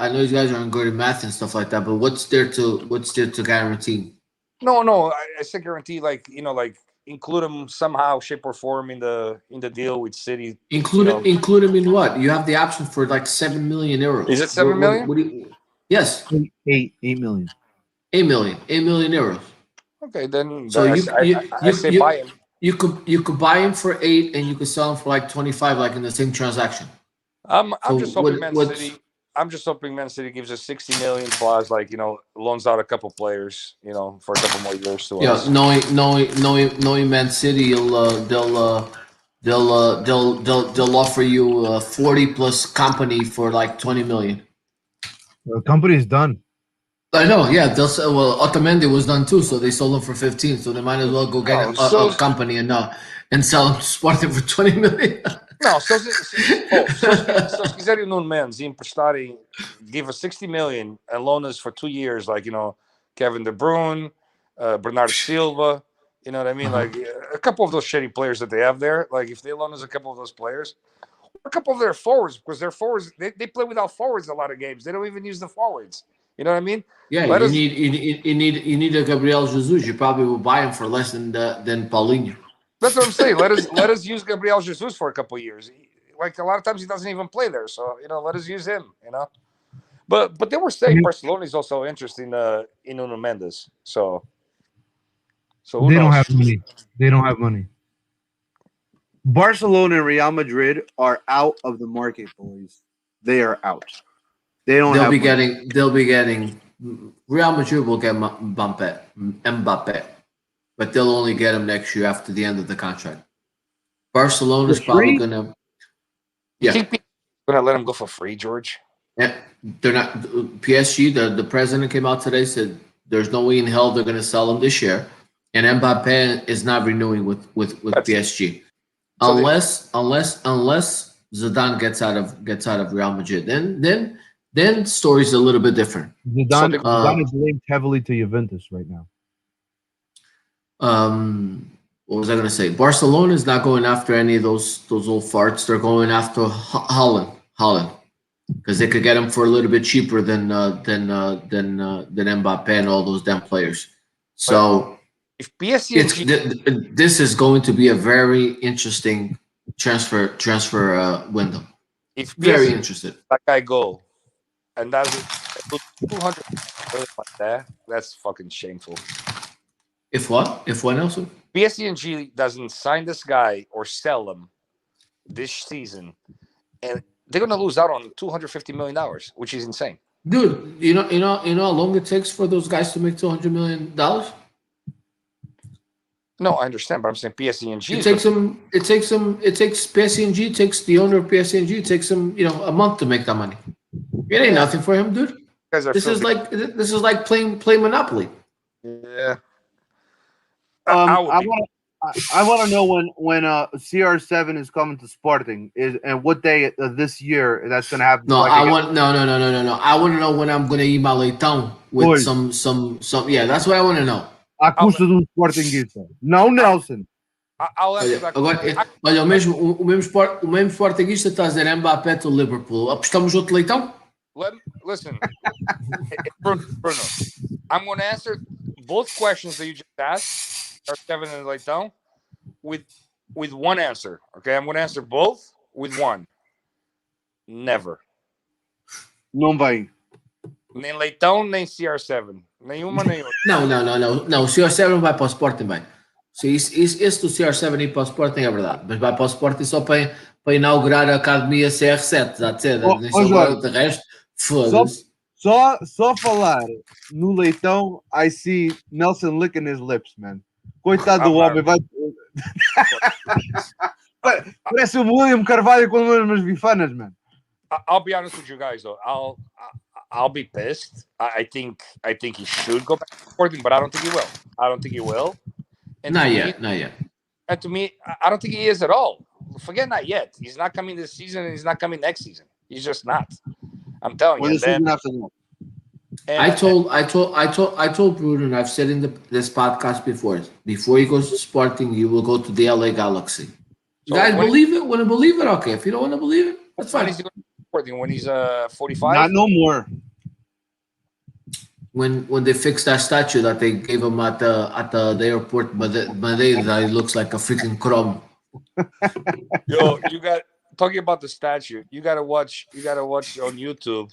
what's there to guarantee? No, I said guarantee, like include him somehow, shape or form in the deal with City. Include him in what? You have the option for like 7 million euros. Is it 7 million? Yes. 8 million. 8 million euros. Okay, then so I say buy him. You could buy him for 8 and you could sell him for like 25, like in the same transaction. I'm just hoping Man City gives us 60 million plus, loans out a couple players, for a couple more years to us. Knowing Man City, they'll offer you 40 plus company for like 20 million. The company's done. I know, yeah. They'll say, well, Otamendi was done too, so they sold him for 15. So they might as well go get a company and sell him to Sporting for 20 million. No, se eles quiserem Nuno Mendes emprestarem, give us 60 million and loan us for 2 years, Kevin De Bruyne, Bernardo Silva, you know what I mean? Like a couple of those shitty players that they have there. Like if they loan us a couple of those players, a couple of their forwards, because their forwards they play without forwards a lot of games. They don't even use the forwards. You know what I mean? Yeah, you need a Gabriel Jesus. You probably will buy him for less than Paulinho. That's what I'm saying. Let us use Gabriel Jesus for a couple of years. Like a lot of times he doesn't even play there, so let us use him. But they were saying Barcelona is also interested in Nuno Mendes. So they don't have money. They don't have money. Barcelona and Real Madrid are out of the market, boys. They are out. They don't. They'll be getting. Real Madrid will get Mbappe, but they'll only get him next year after the end of the contract. Barcelona's probably gonna. Yeah, you think gonna let him go for free, George? Yeah, they're not. PSG, the president came out today, said there's no way in hell they're gonna sell him this year, and Mbappe is not renewing with PSG unless Zidane gets out of Real Madrid. Then story's a little bit different. Zidane is linked heavily to Juventus right now. What was I going to say? Barcelona is not going after any of those old farts. They're going after Holland, because they could get him for a little bit cheaper than Mbappe and all those damn players. So if PSG, this is going to be a very interesting transfer window. If Very PSG interested. that guy go, and that's 200 million like that, that's fucking shameful. If what? If what, Nelson? PSG doesn't sign this guy or sell him this season, and they're gonna lose out on $250 million, which is insane. Dude, you know how long it takes for those guys to make $200 million? No, I understand, but I'm saying PSG. It takes them. It takes PSG. It takes the owner of PSG. It takes them, a month to make that money. It ain't nothing for him, dude. Guys are This is filthy. like playing Monopoly. Yeah. I would be- want to know when CR7 is coming to Sporting and what day this year that's going to happen. No, so I can want no. I want to know when I'm gonna email Leitão with Oi. some. Yeah, that's what I want to know. get a custa de Sportingista. Não, Nelson. I'll answer Olha, that agora, question. olha, o mesmo Sportingista está a dizer Mbappé to Liverpool. Apostamos outro Leitão? Listen, Bruno, I'm going to answer both questions that you just asked, or Kevin and Leitão, with one answer. Okay, I'm going to answer both with one. Never. Não vem. Nem Leitão, nem CR7. Nenhuma, nem outra. Não. O CR7 não vai para o Sporting, bem. Esse do CR7 ir para o Sporting é verdade, mas vai para o Sporting só para inaugurar a Academia CR7. De resto, foda-se. Só falar no Leitão, I see Nelson licking his lips, man. Coitado do homem, vai. Parece o William Carvalho com umas bifanas, man. I'll be honest with you guys, though. I'll be pissed. I think he should go back to Sporting, but I don't think he will. And Not to yet. And to me, I don't think he is at all. Forget not yet. He's not coming this season, and he's not coming next season. He's just not. I'm telling you. I told Bruno, and I've said in this podcast before he goes to Sporting, he will go to the LA Galaxy. You guys believe it? Want to believe it? Okay. If you don't want to believe it, that's fine. When he's 45? Not no more. When they fixed that statue that they gave him at the airport, but that it looks like a freaking crumb. Yo, you got talking about the statue. You gotta watch on YouTube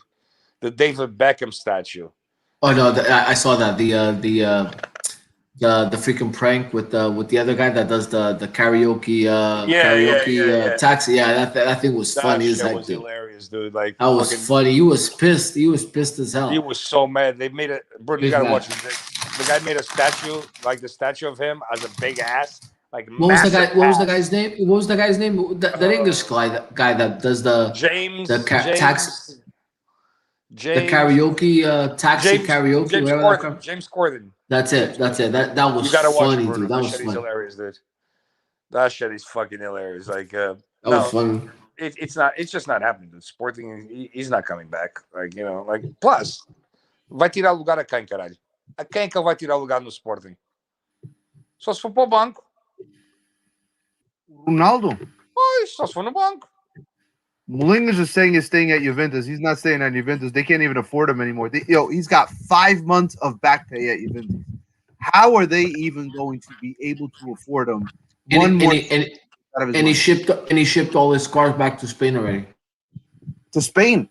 the David Beckham statue. Oh no, I saw that the freaking prank with the other guy that does the karaoke taxi. Yeah, that thing was funny as heck, was dude. Hilarious, dude. Like That was funny. He was pissed. He was pissed as hell. He was so mad. They made it. Bruno, you gotta watch it. The guy made a statue, like the statue of him as a big ass. Like What was the guy's name? What was the guy's name? The English guy that does the James taxi. James, the karaoke taxi karaoke. James Corden. That's it. That was funny, dude. That was funny. Hilarious, dude. That shit is fucking hilarious. Like that was funny. It's just not happening. The Sporting, he's not coming back. Like, plus, vai tirar lugar a quem, caralho? A quem que ele vai tirar lugar no Sporting? Só se for para o banco. Ronaldo? Só se for no banco. Molingas is saying he's staying at Juventus. He's not staying at Juventus. They can't even afford him anymore. He's got 5 months of back pay at Juventus. How are they even going to be able to afford him? And he shipped all his cars back to Spain already. To Spain,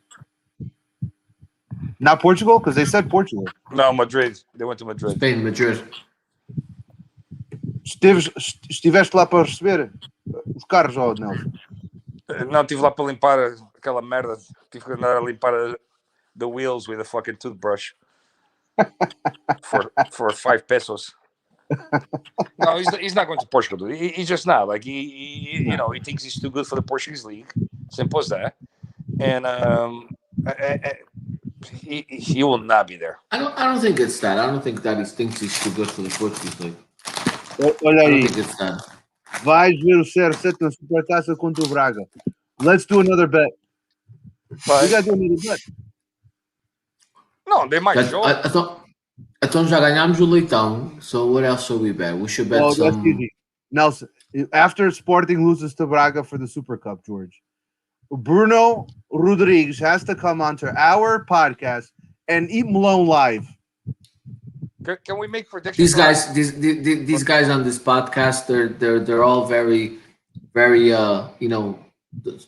not Portugal, because they said Portugal. No, Madrid. They went to Madrid. Spain, Madrid. Estiveste lá para receber os carros, ou não? Não, estive lá para limpar aquela merda. Tive que andar a limpar the wheels with a fucking toothbrush for 5 pesos. No, he's not going to Portugal, dude. He's just not. Like he thinks he's too good for the Portuguese league. Simple as that. And he will not be there. I don't think it's that. I don't think that he thinks he's too good for the Portuguese league. Olha I aí. don't think it's that. Vais ver o CR7 na Supertaça contra o Braga. Let's do another bet. But, We gotta do another bet. no, they might show. Então já ganhamos o Leitão. So what else should we bet? We should bet Well, that's some. easy. Nelson, after Sporting loses to Braga for the Super Cup, George, Bruno Rodrigues has to come onto our podcast and eat Malone live. Can we make predictions? These guys on this podcast, they're all very, very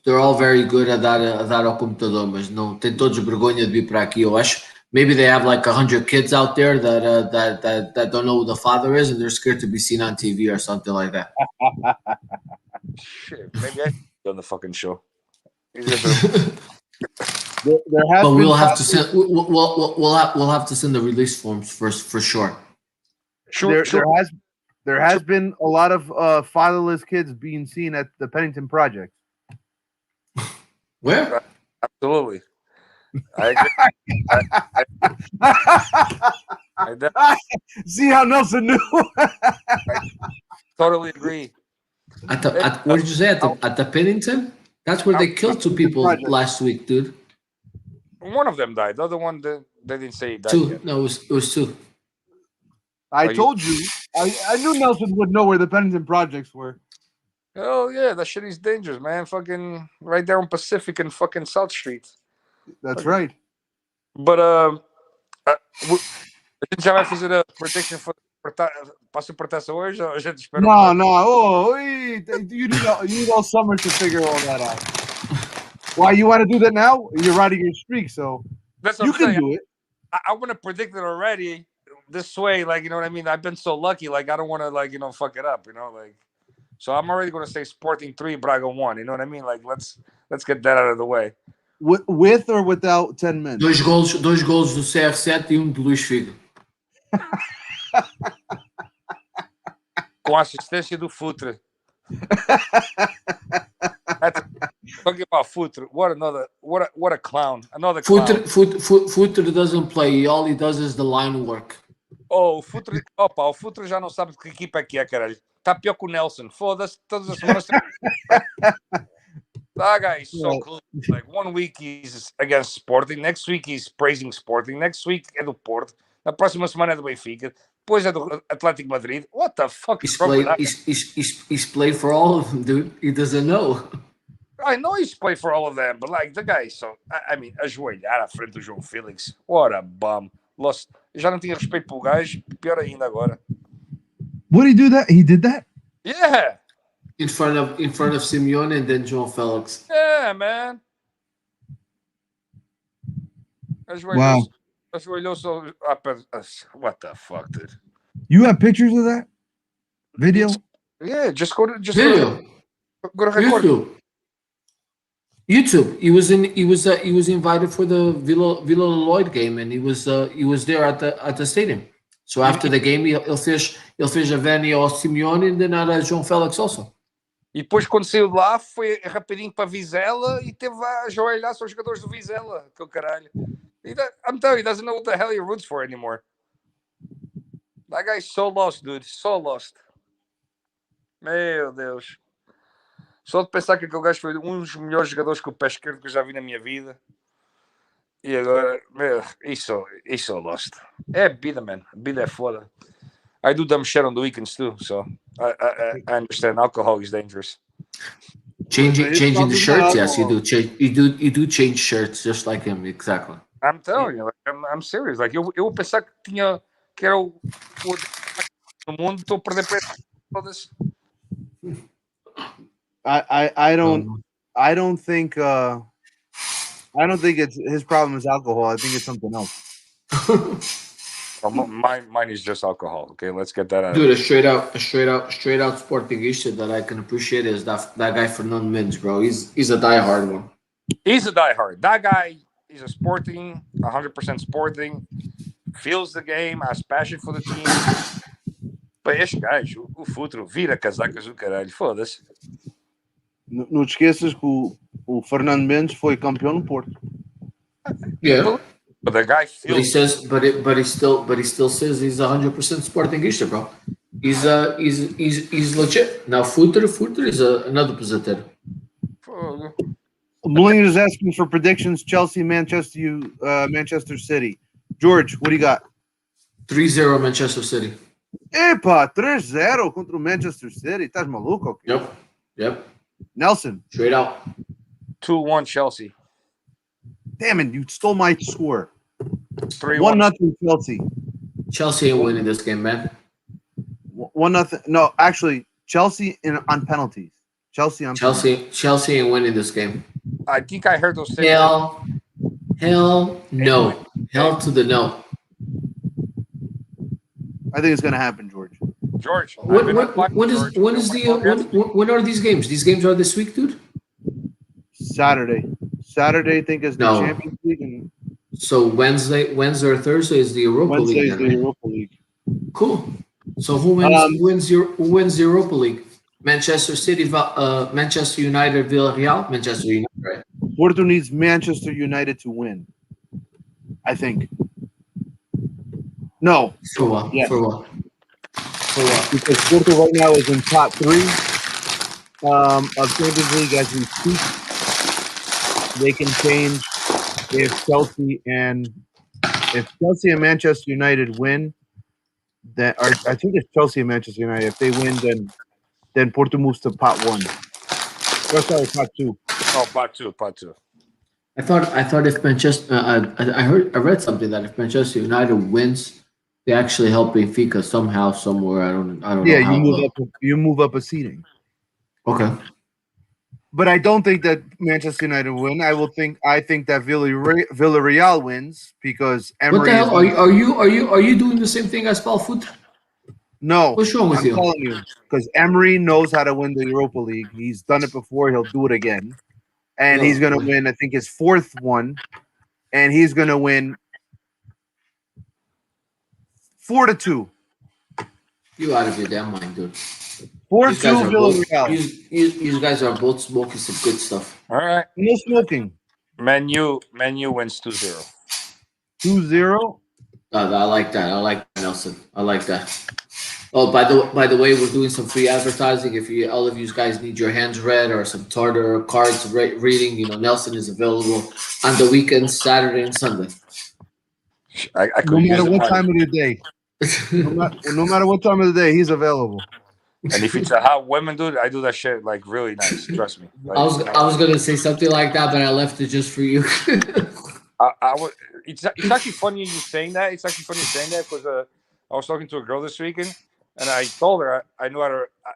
They're all very good a dar ao computador, mas não tem todos vergonha de vir para aqui. Eu acho maybe they have like 100 kids out there that don't know who the father is and they're scared to be seen on TV or something like that. Shit, maybe I should be on the fucking show. Easier for- There has But been we'll have to send we'll have to send the release forms first for sure. Sure, sure. there has been a lot of fatherless kids being seen at the Pennington Project. Where? Absolutely. I agree. I de- See how Nelson knew? totally agree. What did you say at the Pennington? That's where they killed two people last week, dude. One of them died. The other one, they didn't say he died Two. yet. No, it was two. I told you. I knew Nelson would know where the Pennington Projects were. Oh yeah, that shit is dangerous, man. Fucking right there on Pacific and fucking South Street. That's Okay. right. But a gente já vai fazer a prediction for para supertaça hoje ou a gente espera? No. Oh, you need all summer to figure all that out. Why you want to do that now? You're riding your streak, so That's what you I'm can saying. do it. I want to predict it already this way, like, you know what I mean? I've been so lucky, like I don't want to, like, you know, fuck it up, you know, like. So I'm already going to say Sporting 3, Braga 1. You know what I mean? Like let's get that out of the way. With or without 10 men. Dois gols do CR7 e do Luís Figo. Com a assistência do Futre. Talking about Futre, what a clown. Another clown. Futre doesn't play. All he does is the line work. Oh, o Futre já não sabe de que equipa é que é, caralho. Tá pior que o Nelson. Foda-se, todas as semanas. That guy is so close. Like 1 week he's against Sporting, next week he's praising Sporting, next week é do Porto, na próxima semana é do Benfica, depois é do Atlético Madrid. What the fuck is wrong with that? He's played for all of them, dude. He doesn't know. I know he's played for all of them, but like the guy is so. I mean, ajoelhar à frente do João Félix. What a bum. Lost. Já não tinha respeito pelo gajo, pior ainda agora. Would he do that? He did that? Yeah. In front of Simeone and then João Félix. Yeah, man. Wow. Ajoelhou-se what the fuck, dude? You have pictures of that video? Yeah, just go to Video. go to record. YouTube. He was invited for the Villa Lloyd game, and he was there at the stadium. So after the game, ele fez a Veni ao Simeone and then at João Félix also. E depois, quando saiu de lá, foi rapidinho para Vizela e teve a ajoelhar-se aos jogadores do Vizela. Que o caralho. I'm telling you, he doesn't know what the hell he roots for anymore. That guy's so lost, dude. So lost. Meu Deus. Só de pensar que aquele gajo foi um dos melhores jogadores com o pé esquerdo que eu já vi na minha vida. E agora, meu, he's so lost. É a vida, man. A vida é foda. I do dumb shit on the weekends too, so I understand alcohol is dangerous. Changing the shirts, yes, you do. You do change shirts just like him, exactly. I'm telling you, like, I'm serious. Like, eu vou pensar que era o no mundo, estou a perder peso. I don't think it's his problem is alcohol. I think it's something else. Mine is just alcohol. Okay, let's get that out. Dude, a straight out Sportingista that I can appreciate is that guy Fernando Mendes, bro. He's a diehard one. He's a diehard. That guy is a Sporting, 100% Sporting. Feels the game, has passion for the team. But este gajo, o Futuro, vira casacas do caralho. Foda-se. Não te esqueças que o Fernando Mendes foi campeão no Porto. Yeah. But the guy feels. But he says, but he still says he's 100% Sportingista, bro. He's legit. Now Futre is another positive. Mulliner is asking for predictions. Chelsea, Manchester City. George, what do you got? 3-0 Manchester City. Epa, 3-0 contra o Manchester City. Estás maluco? Okay. Yep. Nelson. Straight out. 2-1 Chelsea. Damn it, you stole my score. 3-1. 1-0 Chelsea. Chelsea ain't winning this game, man. 1-0. No, actually, Chelsea on penalties. Chelsea. I'm Chelsea ain't winning this game. I think I heard those same. Hell no. Hell to the no. I think it's gonna happen, George. George. When are these games? These games are this week, dude. Saturday, I think is the No. Champions League, and So Wednesday or Thursday is the Europa Wednesday League. is then, the right? Europa League. Cool. So who wins the Europa League? Manchester City, Manchester United, Villarreal, Manchester United, right? Porto needs Manchester United to win. I think. No, For what? Yes. For what? For what? because Porto right now is in top 3 of Champions League as we speak. They can change if Chelsea and Manchester United win. Then, or I think it's Chelsea and Manchester United. If they win, then Porto moves to pot 1. Oh, sorry, pot 2. Oh, part two. I thought if Manchester, I read something that if Manchester United wins, they actually help Benfica somehow, somewhere. I don't know. Yeah, how, you move up a seeding. Okay. But I don't think that Manchester United will win. I think that Villarreal wins because Emery. What the hell are you doing the same thing as Paul Foot? No, What's wrong with I'm you? telling you, because Emery knows how to win the Europa League. He's done it before. He'll do it again, and he's going to win. I think his 4th one, and he's going to win 4-2. You out of your damn mind, dude. 4-2 Villarreal. You guys are both smoking some good stuff. All right. No smoking. Man U wins 2-0. 2-0. I like that. I like that, Nelson. I like that. Oh, by the way, we're doing some free advertising. If all of you guys need your hands read or some tartar cards reading, Nelson is available on the weekends, Saturday and Sunday. I could No use matter it, what man. time of the day. No matter what time of the day, he's available. And if it's a hot women, dude, I do that shit like really nice. Trust me. Like, I was gonna say something like that, but I left it just for you. It's actually funny you saying that. It's actually funny you saying that because I was talking to a girl this weekend, and I told her I know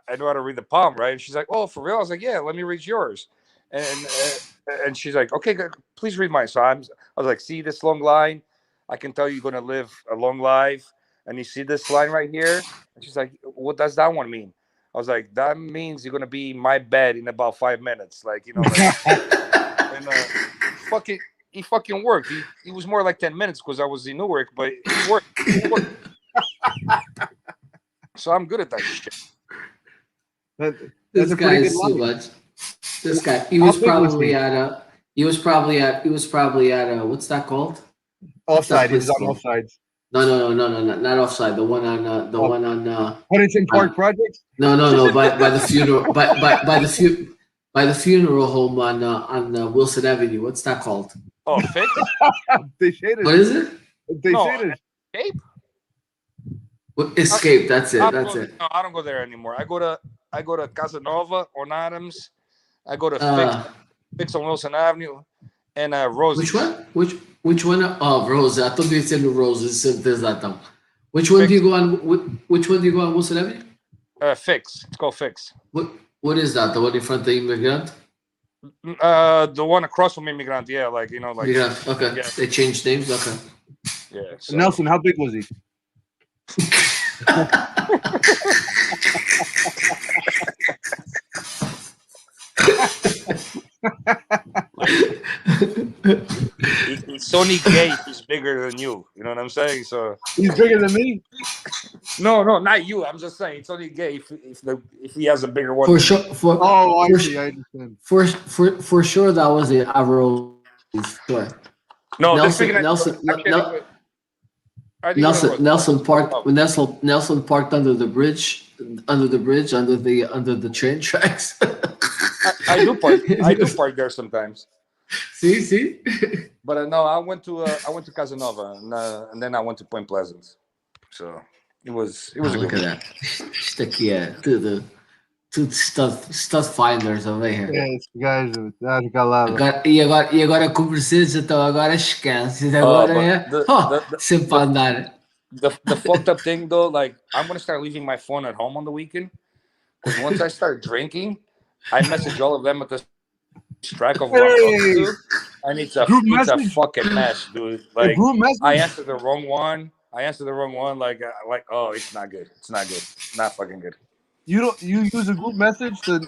how to read the palm, right? And she's like, "Oh, for real?" I was like, "Yeah, let me read yours." And she's like, "Okay, good. Please read mine." So I was like, "See this long line? I can tell you're gonna live a long life." And you see this line right here? And she's like, "What does that one mean?" I was like, "That means you're gonna be in my bed in about 5 minutes." Like, and he fucking worked. He was more like 10 minutes because I was in Newark, but he worked. So I'm good at that shit. This guy is too much. This guy, he was probably at what's that called? Offside. He's on offside. No, not offside. The one on Huntington Park Project. No. By the funeral, by the funeral home on Wilson Avenue. What's that called? Oh, Fix? They shaded. What is it? They No, shaded. Escape? Escape. That's it. No, I don't go there anymore. I go to Casanova on Adams. I go to Fix on Wilson Avenue, and Rose. Which one? Which one? Oh, Rose. I thought you said Rose. There's that down. Which one do you go on? Which one do you go on Wilson Avenue? Fix. It's called Fix. What is that? The one in front of the Immigrant? The one across from Immigrant. Yeah, Immigrant. Okay. Yeah. They changed names. Okay. Yeah. So. Nelson, how big was he? It's only gay if he's bigger than you. You know what I'm saying? So He's bigger than me. no, not you. I'm just saying it's only gay if he has a bigger one. For sure. I understand. For sure, that was the Avro. Sure. No, Nelson parked under the bridge, under the train tracks. I do park there sometimes. See. But no, I went to Casanova and then I went to Point Pleasant. So it was a Look good at that. Stick to the two stud finders over here. Esse gajo tá calado. E agora com o Mercedes, então agora esquece. Agora sempre para andar. The fucked up thing though, like I'm gonna start leaving my phone at home on the weekend because once I start drinking, I message all of them with the strike of Hey! dude. And it's a Group it's a message? fucking mess, dude. A Like group message? I answered the wrong one. Like oh, it's not good. It's not good. Not fucking good. You use a group message to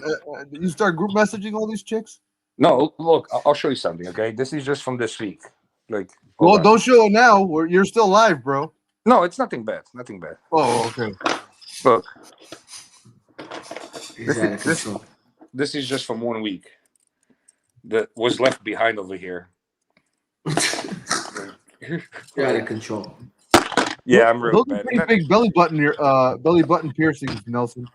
you start group messaging all these chicks? No, look, I'll show you something. Okay, this is just from this week. Like, Well, hold on. don't show it now. You're still live, bro. No, it's nothing bad. Nothing bad. Oh, okay. Look, He's out of control. this is just from 1 week. That was left behind over here. You're out of control. Yeah, I'm really Those are bad. pretty big belly button piercings, Nelson.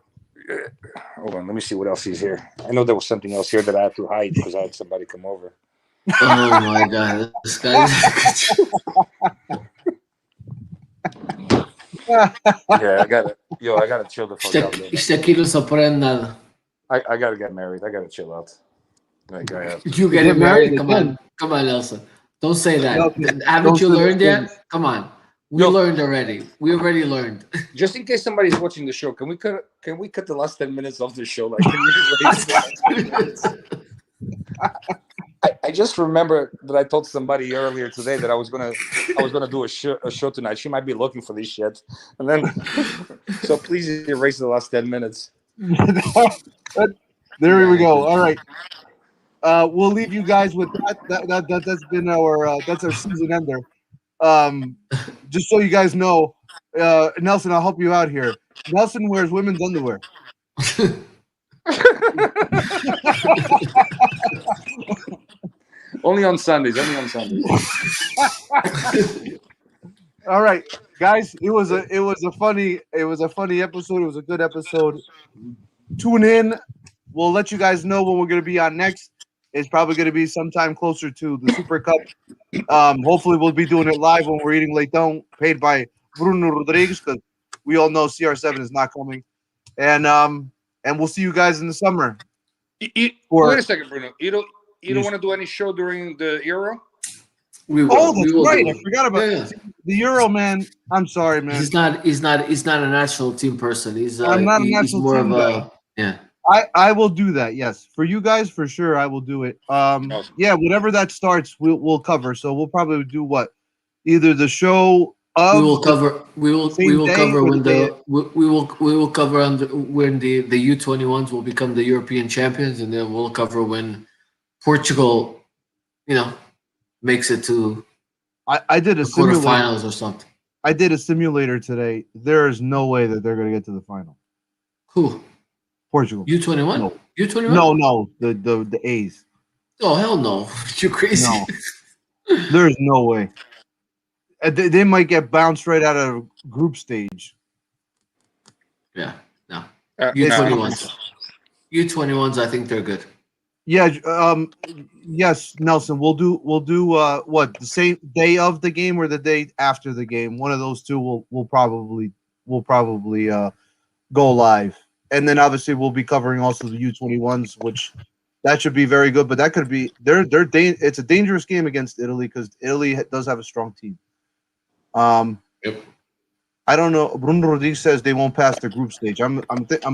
Hold on, let me see what else is here. I know there was something else here that I had to hide because I had somebody come over. Oh my god, this guy's Yeah, I gotta chill the fuck out. Man. Isto aqui não se aprende nada. I gotta get married. I gotta chill out. Like I have. You get married? Come on, Nelson. Don't say that. Haven't you learned yet? Come on. We learned already. We already learned. Just in case somebody's watching the show, can we cut the last 10 minutes of the show? Like, I just remember that I told somebody earlier today that I was gonna do a show tonight. She might be looking for this shit, and then so please erase the last 10 minutes. There we go. All right. We'll leave you guys with that. That's been that's our season ender. Just so you guys know, Nelson, I'll help you out here. Nelson wears women's underwear. Only on Sundays. All right, guys. It was a funny episode. It was a good episode. Tune in. We'll let you guys know when we're going to be on next. It's probably going to be sometime closer to the Super Cup. Hopefully, we'll be doing it live when we're eating Leitão, paid by Bruno Rodrigues, because we all know CR7 is not coming. And we'll see you guys in the summer. Wait a second, Bruno. You don't want to do any show during the Euro? We will. That's right. I forgot about the Euro, man. I'm sorry, man. He's not a national team person. I'm not a national more team of guy. Yeah. I will do that. Yes, for you guys, for sure, I will do it. Awesome. Yeah, whenever that starts, we'll cover. So we'll probably do what, either the show of we will cover. We will cover when the U21s will become the European champions, and then we'll cover when Portugal, makes it to. I did a simulator. Quarterfinals or something. I did a simulator today. There is no way that they're going to get to the final. Who? Portugal. U21? No. U21? No, the A's. Oh, hell no. You're crazy. No. There's no way. They might get bounced right out of group stage. Yeah, no. U21s. U21s, I think they're good. Yeah, yes, Nelson. We'll do what, the same day of the game or the day after the game. One of those two will probably go live. And then obviously we'll be covering also the U21s, which that should be very good. But that could be it's a dangerous game against Italy because Italy does have a strong team. Yep. I don't know. Bruno Rodrigues says they won't pass the group stage. I'm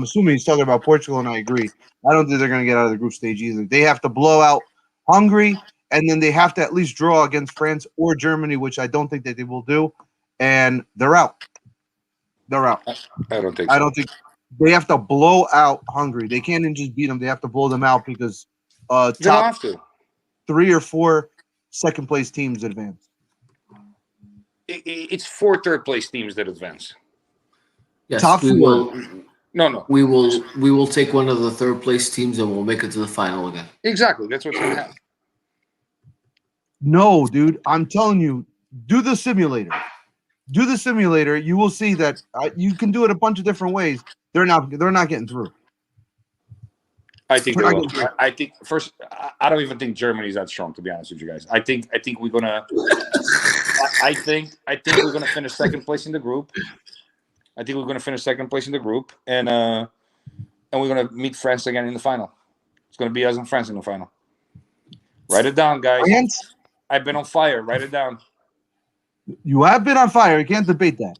assuming he's talking about Portugal, and I agree. I don't think they're going to get out of the group stage either. They have to blow out Hungary, and then they have to at least draw against France or Germany, which I don't think that they will do. And they're out. They're out. I don't think so. I don't think. They have to blow out Hungary. They can't even just beat them. They have to blow them out because You don't top have to. 3 or 4 second place teams advance. It's 4 third place teams that advance. Yes, Top we 4. will. No. We will take one of the third place teams and we'll make it to the final again. Exactly. That's what's going to happen. No, dude. I'm telling you, do the simulator. Do the simulator. You will see that you can do it a bunch of different ways. They're not getting through. I think they will. I think first. I don't even think Germany's that strong, to be honest with you guys. I think we're gonna. I think we're gonna finish second place in the group. And we're gonna meet France again in the final. It's gonna be us and France in the final. Write it down, guys. France? I've been on fire. Write it down. You have been on fire. You can't debate that.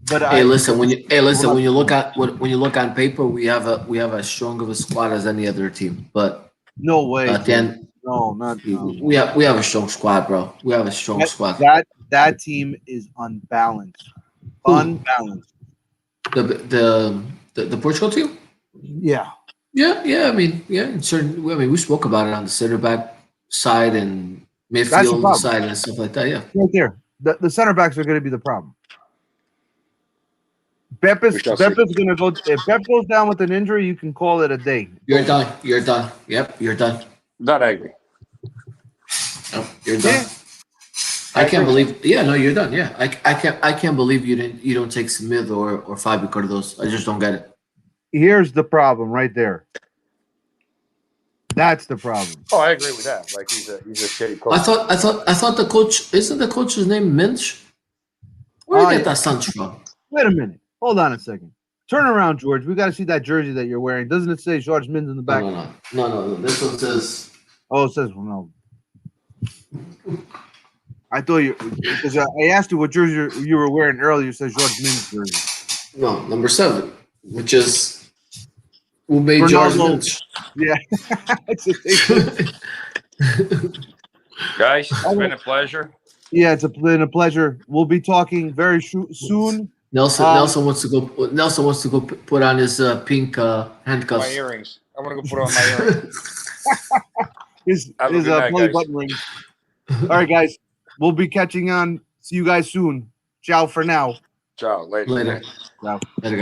But Hey, listen. When you look at when you look on paper, we have as strong of a squad as any other team. But no way. at the end, No, not no. we have a strong squad, bro. We have a strong squad. That team is unbalanced. Who? Unbalanced. The Portugal team. Yeah. Yeah. I mean, we spoke about it on the center back side and That's the midfield problem. side and stuff like that. Yeah. Right there. The center backs are going to be the problem. Bepp's shall see. going to go. If Bepp goes down with an injury, you can call it a day. You're done. Yep, you're done. That I agree. No, you're done. Yeah. I can't believe. Yeah, no, you're done. Yeah, I can't believe you don't take Smith or Fabio Cardoso. I just don't get it. Here's the problem right there. That's the problem. Oh, I agree with that. Like he's a shitty coach. I thought the coach isn't the coach's name Minch. Where did you get that Suns from? Wait a minute. Hold on a second. Turn around, George. We got to see that jersey that you're wearing. Doesn't it say George Mins in the back? No. This one says. Oh, it says no. I thought you because I asked you what jersey you were wearing earlier. It says George Mins jersey. No, number 7, which is who made George Ronaldo. Minch. Yeah. It's the same. Guys, it's been a pleasure. Yeah, it's been a pleasure. We'll be talking very soon. Nelson wants to go put on his pink My handcuffs. earrings. I'm gonna go put on my earrings. His Have a good night, belly guys. button ring. All right, guys. We'll be catching on. See you guys soon. Ciao for now. Ciao. Later. Later. Ciao. Later, guys.